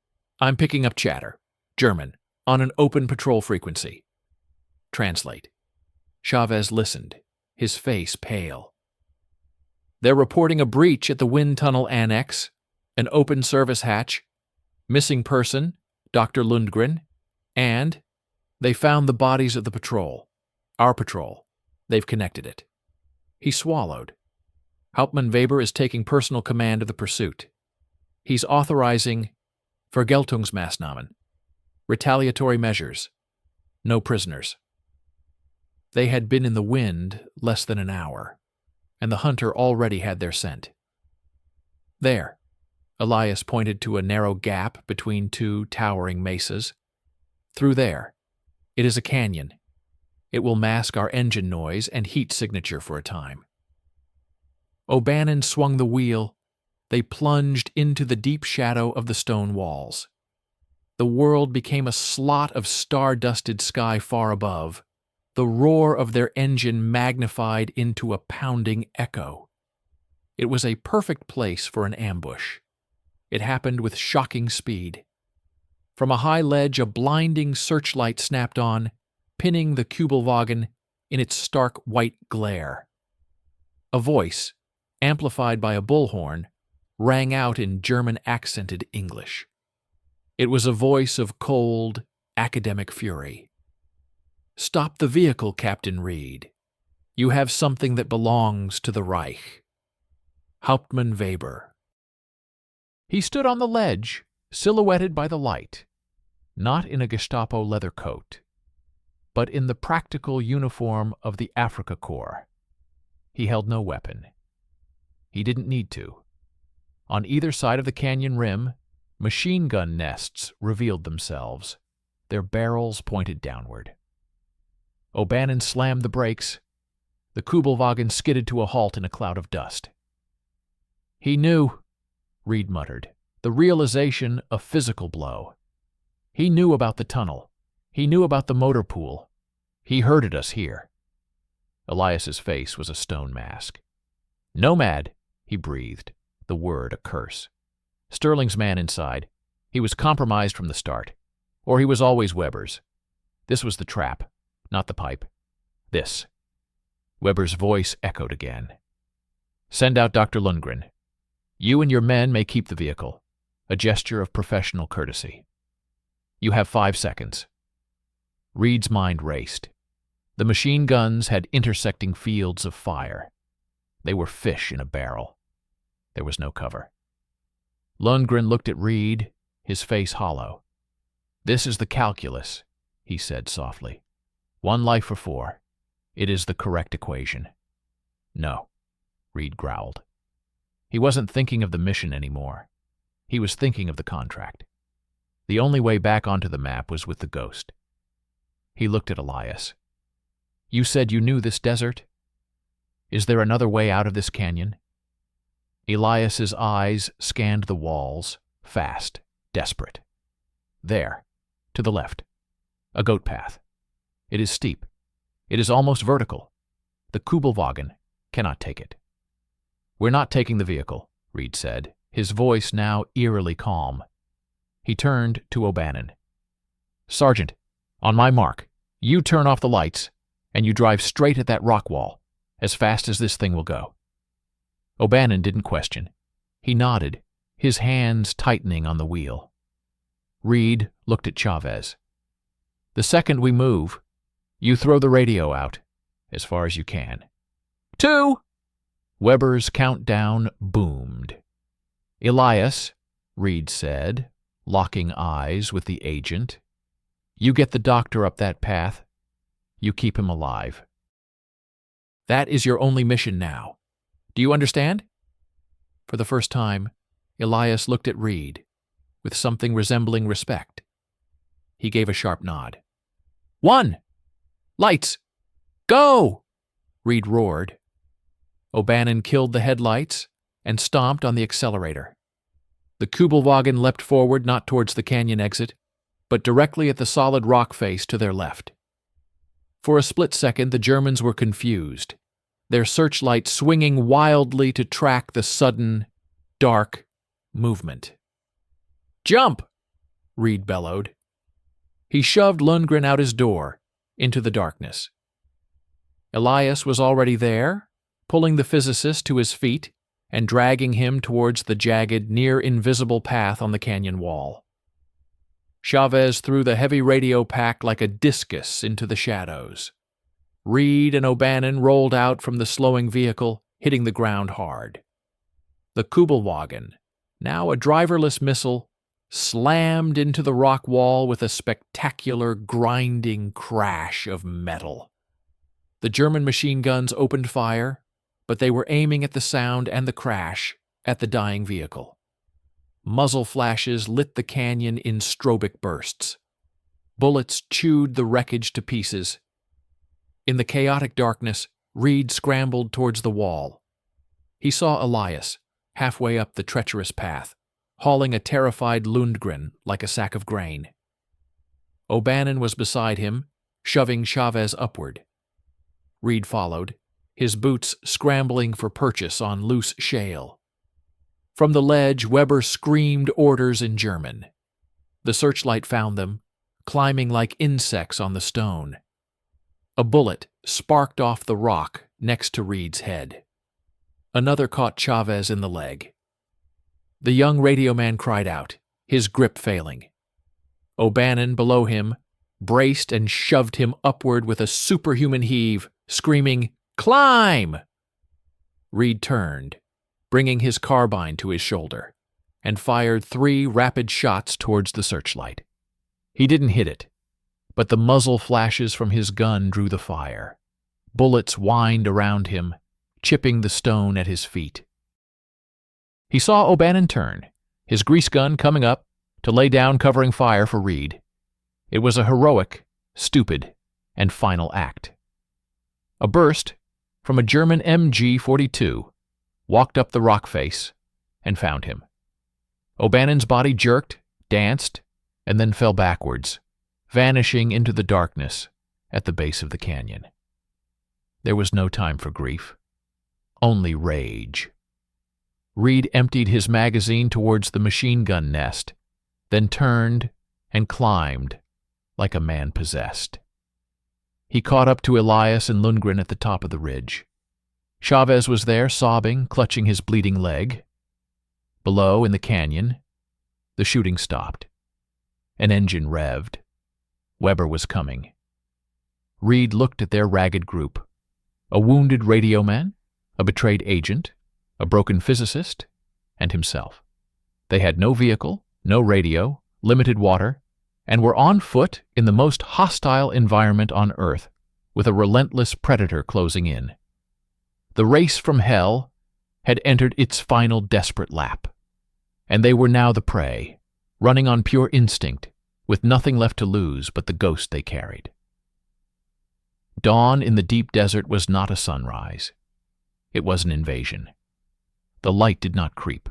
I'm picking up chatter. German, on an open patrol frequency. Translate. Chavez listened, his face pale. They're reporting a breach at the wind tunnel annex, an open service hatch, missing person, Dr. Lundgren, and they found the bodies of the patrol. Our patrol. They've connected it. He swallowed. Hauptmann Weber is taking personal command of the pursuit. He's authorizing Vergeltungsmaßnahmen, retaliatory measures, no prisoners. They had been in the wind less than an hour, and the hunter already had their scent. There, Elias pointed to a narrow gap between two towering mesas. Through there, it is a canyon. It will mask our engine noise and heat signature for a time. O'Bannon swung the wheel. They plunged into the deep shadow of the stone walls. The world became a slot of star-dusted sky far above, the roar of their engine magnified into a pounding echo. It was a perfect place for an ambush. It happened with shocking speed. From a high ledge, a blinding searchlight snapped on, pinning the Kubelwagen in its stark white glare. A voice, amplified by a bullhorn, rang out in German-accented English. It was a voice of cold, academic fury. "Stop the vehicle, Captain Reed. You have something that belongs to the Reich." Hauptmann Weber. He stood on the ledge, silhouetted by the light, not in a Gestapo leather coat, but in the practical uniform of the Afrika Korps. He held no weapon. He didn't need to. On either side of the canyon rim, machine gun nests revealed themselves, their barrels pointed downward. O'Bannon slammed the brakes. The Kubelwagen skidded to a halt in a cloud of dust. "He knew," Reed muttered, the realization a physical blow. "He knew about the tunnel. He knew about the motor pool. He herded us here." Elias's face was a stone mask. "Nomad," he breathed, the word a curse. Sterling's man inside. He was compromised from the start. Or he was always Weber's. This was the trap, not the pipe. This. Weber's voice echoed again. "Send out Dr. Lundgren. You and your men may keep the vehicle, a gesture of professional courtesy. You have 5 seconds." Reed's mind raced. The machine guns had intersecting fields of fire. They were fish in a barrel. There was no cover. Lundgren looked at Reed, his face hollow. "This is the calculus," he said softly. "1 life for 4. It is the correct equation." "No," Reed growled. He wasn't thinking of the mission anymore. He was thinking of the contract. The only way back onto the map was with the ghost. He looked at Elias. "You said you knew this desert? Is there another way out of this canyon?" Elias's eyes scanned the walls, fast, desperate. "There, to the left. A goat path. It is steep. It is almost vertical. The Kubelwagen cannot take it." "We're not taking the vehicle," Reed said, his voice now eerily calm. He turned to O'Bannon. "Sergeant, on my mark, you turn off the lights, and you drive straight at that rock wall, as fast as this thing will go." O'Bannon didn't question. He nodded, his hands tightening on the wheel. Reed looked at Chavez. "The second we move, you throw the radio out, as far as you can." 2! Weber's countdown boomed. "Elias," Reed said, locking eyes with the agent, "you get the doctor up that path. You keep him alive. That is your only mission now. Do you understand?" For the first time, Elias looked at Reed, with something resembling respect. He gave a sharp nod. 1! Lights! Go! Reed roared. O'Bannon killed the headlights and stomped on the accelerator. The Kubelwagen leapt forward not towards the canyon exit, but directly at the solid rock face to their left. For a split second, the Germans were confused, their searchlight swinging wildly to track the sudden, dark movement. "Jump!" Reed bellowed. He shoved Lundgren out his door, into the darkness. Elias was already there, pulling the physicist to his feet and dragging him towards the jagged, near-invisible path on the canyon wall. Chavez threw the heavy radio pack like a discus into the shadows. Reed and O'Bannon rolled out from the slowing vehicle, hitting the ground hard. The Kubelwagen, now a driverless missile, slammed into the rock wall with a spectacular grinding crash of metal. The German machine guns opened fire, but they were aiming at the sound and the crash at the dying vehicle. Muzzle flashes lit the canyon in strobic bursts. Bullets chewed the wreckage to pieces. In the chaotic darkness, Reed scrambled towards the wall. He saw Elias, halfway up the treacherous path, hauling a terrified Lundgren like a sack of grain. O'Bannon was beside him, shoving Chavez upward. Reed followed, his boots scrambling for purchase on loose shale. From the ledge, Weber screamed orders in German. The searchlight found them, climbing like insects on the stone. A bullet sparked off the rock next to Reed's head. Another caught Chavez in the leg. The young radio man cried out, his grip failing. O'Bannon, below him, braced and shoved him upward with a superhuman heave, screaming, "Climb!" Reed turned, bringing his carbine to his shoulder, and fired 3 rapid shots towards the searchlight. He didn't hit it, but the muzzle flashes from his gun drew the fire. Bullets whined around him, chipping the stone at his feet. He saw O'Bannon turn, his grease gun coming up, to lay down covering fire for Reed. It was a heroic, stupid, and final act. A burst from a German MG-42 walked up the rock face and found him. O'Bannon's body jerked, danced, and then fell backwards, vanishing into the darkness at the base of the canyon. There was no time for grief, only rage. Reed emptied his magazine towards the machine gun nest, then turned and climbed like a man possessed. He caught up to Elias and Lundgren at the top of the ridge. Chavez was there, sobbing, clutching his bleeding leg. Below, in the canyon, the shooting stopped. An engine revved. Weber was coming. Reed looked at their ragged group. A wounded radio man, a betrayed agent, a broken physicist, and himself. They had no vehicle, no radio, limited water, and were on foot in the most hostile environment on Earth, with a relentless predator closing in. The race from hell had entered its final desperate lap, and they were now the prey, running on pure instinct, with nothing left to lose but the ghost they carried. Dawn in the deep desert was not a sunrise. It was an invasion. The light did not creep.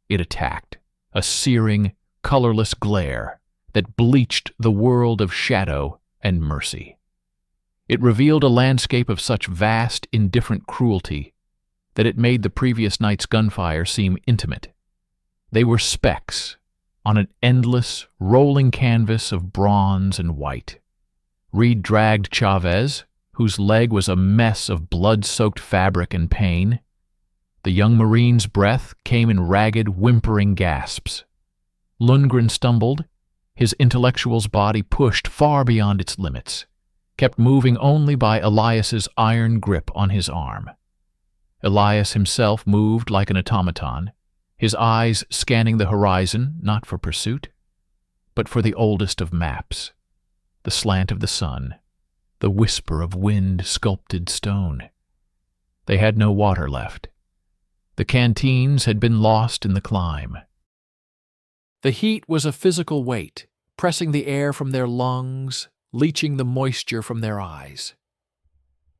It attacked, a searing, colorless glare that bleached the world of shadow and mercy. It revealed a landscape of such vast, indifferent cruelty that it made the previous night's gunfire seem intimate. They were specks on an endless, rolling canvas of bronze and white. Reed dragged Chavez, whose leg was a mess of blood-soaked fabric and pain. The young Marine's breath came in ragged, whimpering gasps. Lundgren stumbled, his intellectual's body pushed far beyond its limits, kept moving only by Elias's iron grip on his arm. Elias himself moved like an automaton, his eyes scanning the horizon not for pursuit, but for the oldest of maps, the slant of the sun, the whisper of wind-sculpted stone. They had no water left. The canteens had been lost in the climb. The heat was a physical weight, pressing the air from their lungs, leaching the moisture from their eyes.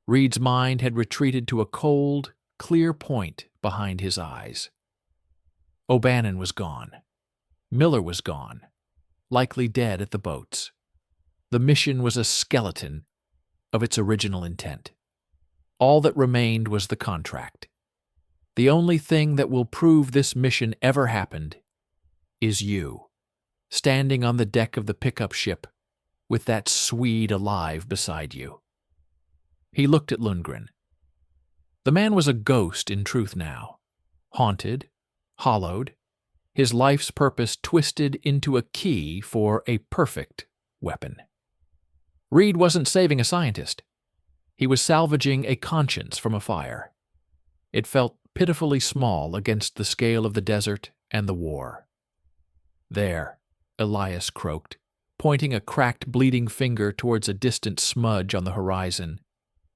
Reed's mind had retreated to a cold, clear point behind his eyes. O'Bannon was gone. Miller was gone, likely dead at the boats. The mission was a skeleton of its original intent. All that remained was the contract. The only thing that will prove this mission ever happened is you, standing on the deck of the pickup ship with that Swede alive beside you. He looked at Lundgren. The man was a ghost in truth now, haunted, hollowed, his life's purpose twisted into a key for a perfect weapon. Reed wasn't saving a scientist. He was salvaging a conscience from a fire. It felt pitifully small against the scale of the desert and the war. There, Elias croaked, pointing a cracked, bleeding finger towards a distant smudge on the horizon.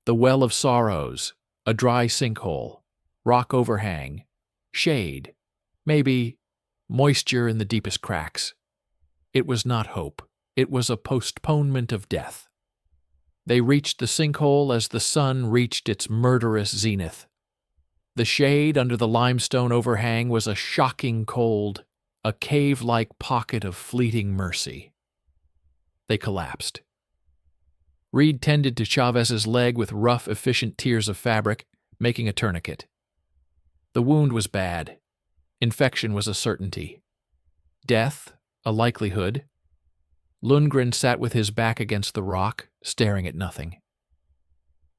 The Well of Sorrows, a dry sinkhole, rock overhang, shade, maybe moisture in the deepest cracks. It was not hope. It was a postponement of death. They reached the sinkhole as the sun reached its murderous zenith. The shade under the limestone overhang was a shocking cold, a cave-like pocket of fleeting mercy. They collapsed. Reed tended to Chavez's leg with rough, efficient tiers of fabric, making a tourniquet. The wound was bad. Infection was a certainty. Death, a likelihood. Lundgren sat with his back against the rock, staring at nothing.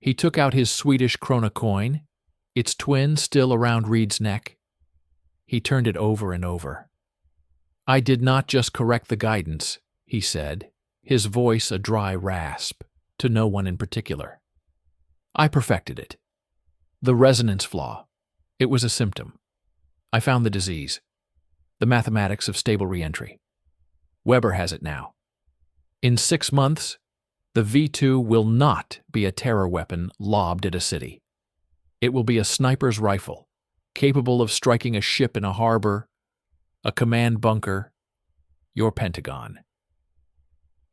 He took out his Swedish krona coin, its twin still around Reed's neck. He turned it over and over. "I did not just correct the guidance," he said, his voice a dry rasp, to no one in particular. I perfected it. The resonance flaw. It was a symptom. I found the disease. The mathematics of stable reentry. Weber has it now. In 6 months, the V-2 will not be a terror weapon lobbed at a city. It will be a sniper's rifle, capable of striking a ship in a harbor, a command bunker, your Pentagon.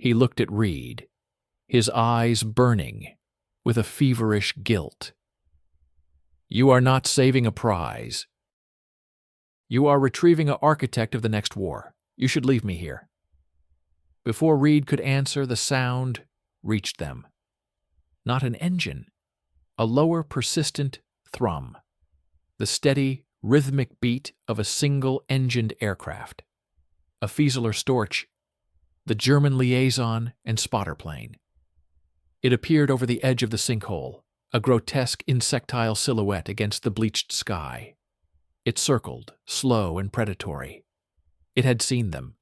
He looked at Reed, his eyes burning with a feverish guilt. You are not saving a prize. You are retrieving an architect of the next war. You should leave me here. Before Reed could answer, the sound reached them. Not an engine, a lower persistent thrum, the steady, rhythmic beat of a single-engined aircraft, a Fieseler Storch, the German liaison and spotter plane. It appeared over the edge of the sinkhole, a grotesque insectile silhouette against the bleached sky. It circled, slow and predatory. It had seen them.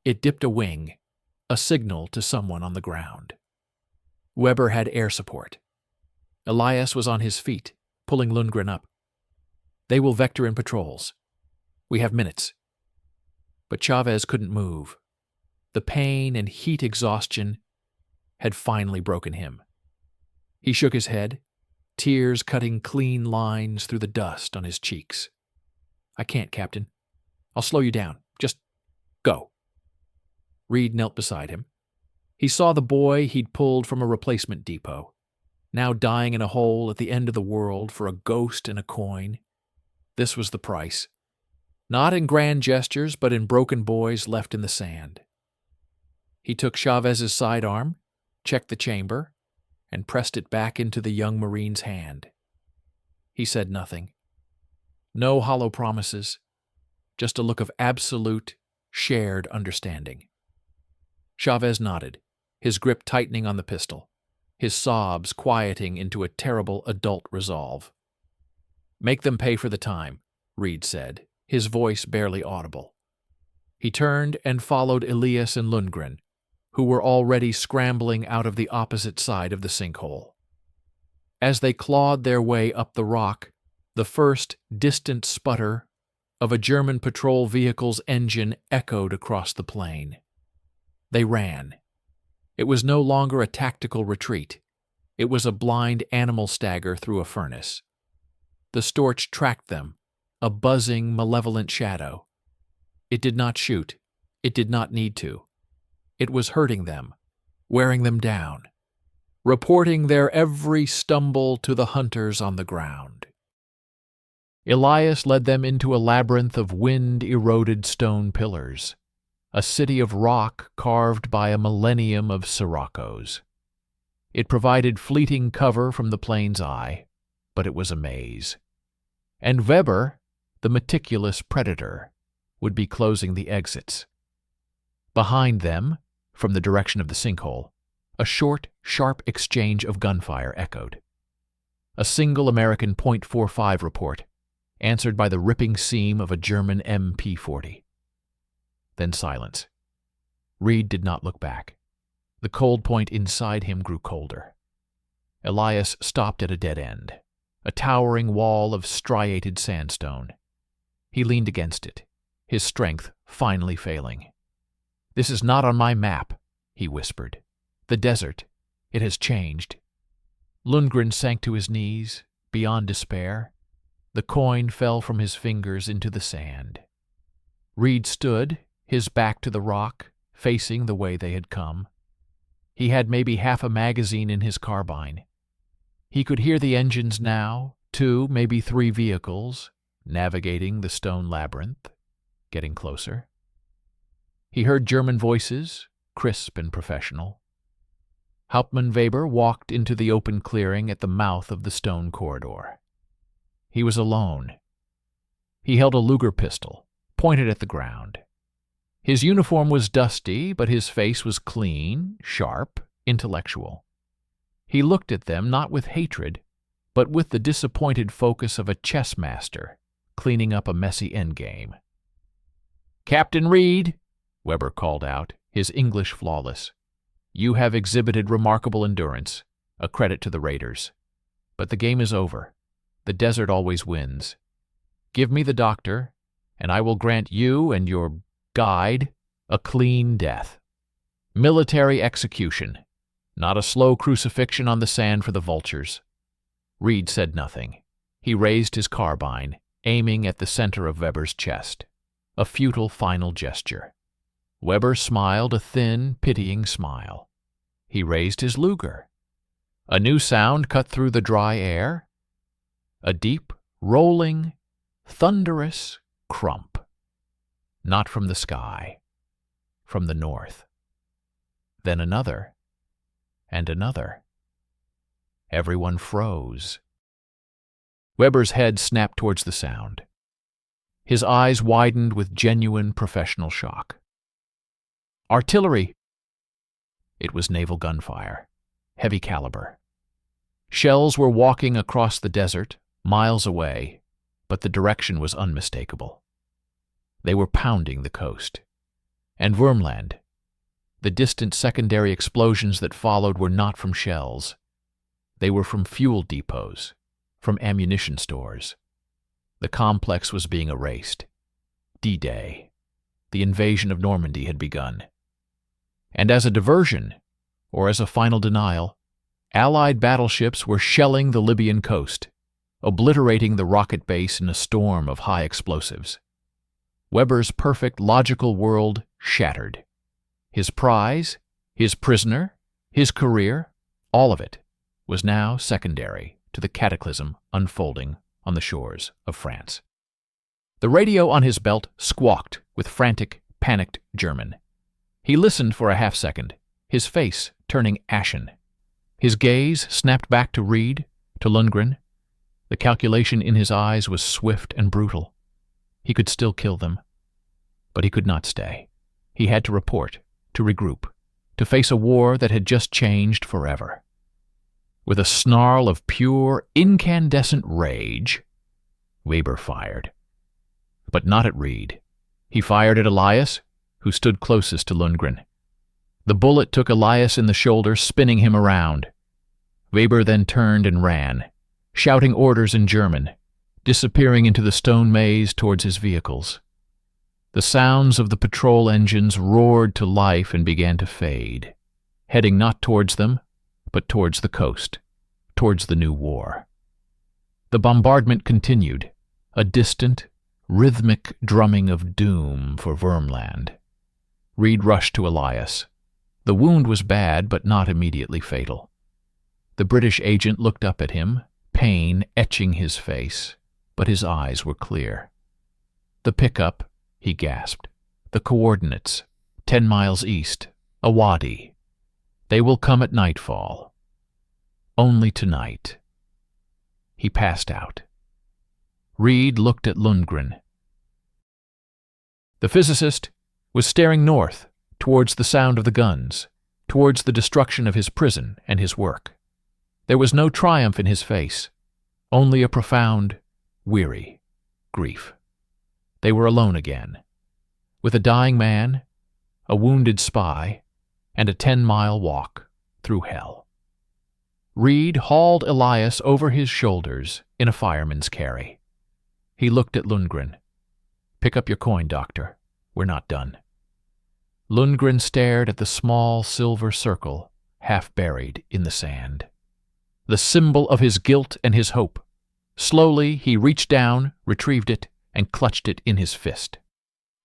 It dipped a wing, a signal to someone on the ground. Weber had air support. Elias was on his feet, pulling Lundgren up. They will vector in patrols. We have minutes. But Chavez couldn't move. The pain and heat exhaustion had finally broken him. He shook his head, tears cutting clean lines through the dust on his cheeks. I can't, Captain. I'll slow you down. Just go. Reed knelt beside him. He saw the boy he'd pulled from a replacement depot, now dying in a hole at the end of the world for a ghost and a coin. This was the price. Not in grand gestures, but in broken boys left in the sand. He took Chavez's sidearm, checked the chamber, and pressed it back into the young Marine's hand. He said nothing. No hollow promises, just a look of absolute, shared understanding. Chavez nodded, his grip tightening on the pistol, his sobs quieting into a terrible adult resolve. Make them pay for the time, Reed said, his voice barely audible. He turned and followed Elias and Lundgren, who were already scrambling out of the opposite side of the sinkhole. As they clawed their way up the rock, the first distant sputter of a German patrol vehicle's engine echoed across the plain. They ran. It was no longer a tactical retreat. It was a blind animal stagger through a furnace. The Storch tracked them, a buzzing, malevolent shadow. It did not shoot. It did not need to. It was hurting them, wearing them down, reporting their every stumble to the hunters on the ground. Elias led them into a labyrinth of wind-eroded stone pillars, a city of rock carved by a millennium of sirocco's. It provided fleeting cover from the plane's eye, but it was a maze. And Weber, the meticulous predator, would be closing the exits. Behind them, from the direction of the sinkhole, a short, sharp exchange of gunfire echoed. A single American .45 report, answered by the ripping seam of a German MP-40. Then silence. Reed did not look back. The cold point inside him grew colder. Elias stopped at a dead end, a towering wall of striated sandstone. He leaned against it, his strength finally failing. "This is not on my map," he whispered. "The desert. It has changed." Lundgren sank to his knees, beyond despair. The coin fell from his fingers into the sand. Reed stood, his back to the rock, facing the way they had come. He had maybe half a magazine in his carbine. He could hear the engines now, 2, maybe 3 vehicles, navigating the stone labyrinth, getting closer. He heard German voices, crisp and professional. Hauptmann Weber walked into the open clearing at the mouth of the stone corridor. He was alone. He held a Luger pistol, pointed at the ground. His uniform was dusty, but his face was clean, sharp, intellectual. He looked at them not with hatred, but with the disappointed focus of a chess master cleaning up a messy endgame. "Captain Reed," Weber called out, his English flawless. "You have exhibited remarkable endurance, a credit to the raiders. But the game is over. The desert always wins. Give me the doctor, and I will grant you and your guide a clean death. Military execution, not a slow crucifixion on the sand for the vultures." Reed said nothing. He raised his carbine, aiming at the center of Weber's chest. A futile final gesture. Weber smiled a thin, pitying smile. He raised his Luger. A new sound cut through the dry air. A deep, rolling, thunderous crump. Not from the sky, from the north. Then another, and another. Everyone froze. Weber's head snapped towards the sound. His eyes widened with genuine professional shock. "Artillery!" It was naval gunfire, heavy caliber. Shells were walking across the desert, miles away, but the direction was unmistakable. They were pounding the coast. And Würmland. The distant secondary explosions that followed were not from shells. They were from fuel depots, from ammunition stores. The complex was being erased. D-Day. The invasion of Normandy had begun. And as a diversion, or as a final denial, Allied battleships were shelling the Libyan coast, obliterating the rocket base in a storm of high explosives. Weber's perfect logical world shattered. His prize, his prisoner, his career, all of it was now secondary to the cataclysm unfolding on the shores of France. The radio on his belt squawked with frantic, panicked German. He listened for a half-second, his face turning ashen. His gaze snapped back to Reed, to Lundgren. The calculation in his eyes was swift and brutal. He could still kill them. But he could not stay. He had to report, to regroup, to face a war that had just changed forever. With a snarl of pure, incandescent rage, Weber fired. But not at Reed. He fired at Elias, who stood closest to Lundgren. The bullet took Elias in the shoulder, spinning him around. Weber then turned and ran, shouting orders in German, disappearing into the stone maze towards his vehicles. The sounds of the patrol engines roared to life and began to fade, heading not towards them, but towards the coast, towards the new war. The bombardment continued, a distant, rhythmic drumming of doom for Würmland. Reed rushed to Elias. The wound was bad, but not immediately fatal. The British agent looked up at him, pain etching his face, but his eyes were clear. "The pickup," he gasped. "The coordinates, 10 miles east, a wadi. They will come at nightfall. Only tonight." He passed out. Reed looked at Lundgren. The physicist was staring north, towards the sound of the guns, towards the destruction of his prison and his work. There was no triumph in his face, only a profound, weary grief. They were alone again, with a dying man, a wounded spy, and a 10-mile walk through hell. Reed hauled Elias over his shoulders in a fireman's carry. He looked at Lundgren. "Pick up your coin, doctor. We're not done." Lundgren stared at the small silver circle half buried in the sand. The symbol of his guilt and his hope. Slowly he reached down, retrieved it, and clutched it in his fist.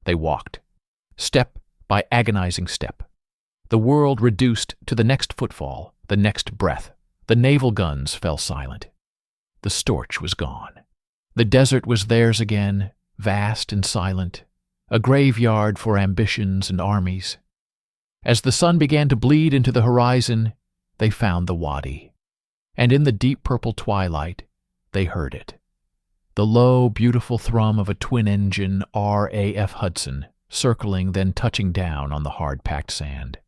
They walked, step by agonizing step. The world reduced to the next footfall, the next breath. The naval guns fell silent. The Storch was gone. The desert was theirs again, vast and silent, a graveyard for ambitions and armies. As the sun began to bleed into the horizon, they found the wadi. And in the deep purple twilight, they heard it. The low, beautiful thrum of a twin-engine RAF Hudson, circling, then touching down on the hard-packed sand.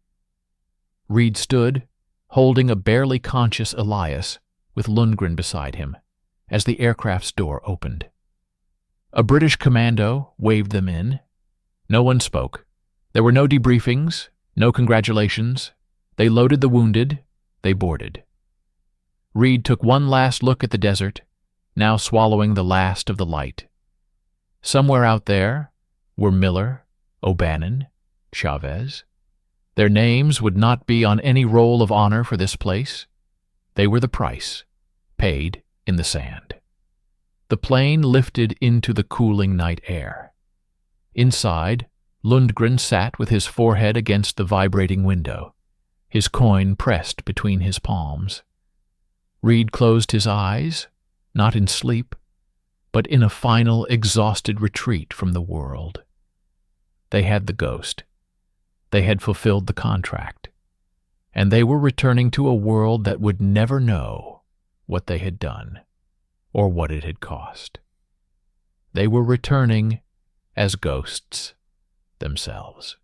Reed stood, holding a barely conscious Elias, with Lundgren beside him, as the aircraft's door opened. A British commando waved them in. No one spoke. There were no debriefings, No congratulations. They loaded the wounded. They boarded. Reed took one last look at the desert, now swallowing the last of the light. Somewhere out there were Miller, O'Bannon, Chavez. Their names would not be on any roll of honor for this place. They were the price, paid in the sand. The plane lifted into the cooling night air. Inside, Lundgren sat with his forehead against the vibrating window, his coin pressed between his palms. Reed closed his eyes, not in sleep, but in a final, exhausted retreat from the world. They had the ghost. They had fulfilled the contract. And they were returning to a world that would never know what they had done or what it had cost. They were returning as ghosts themselves.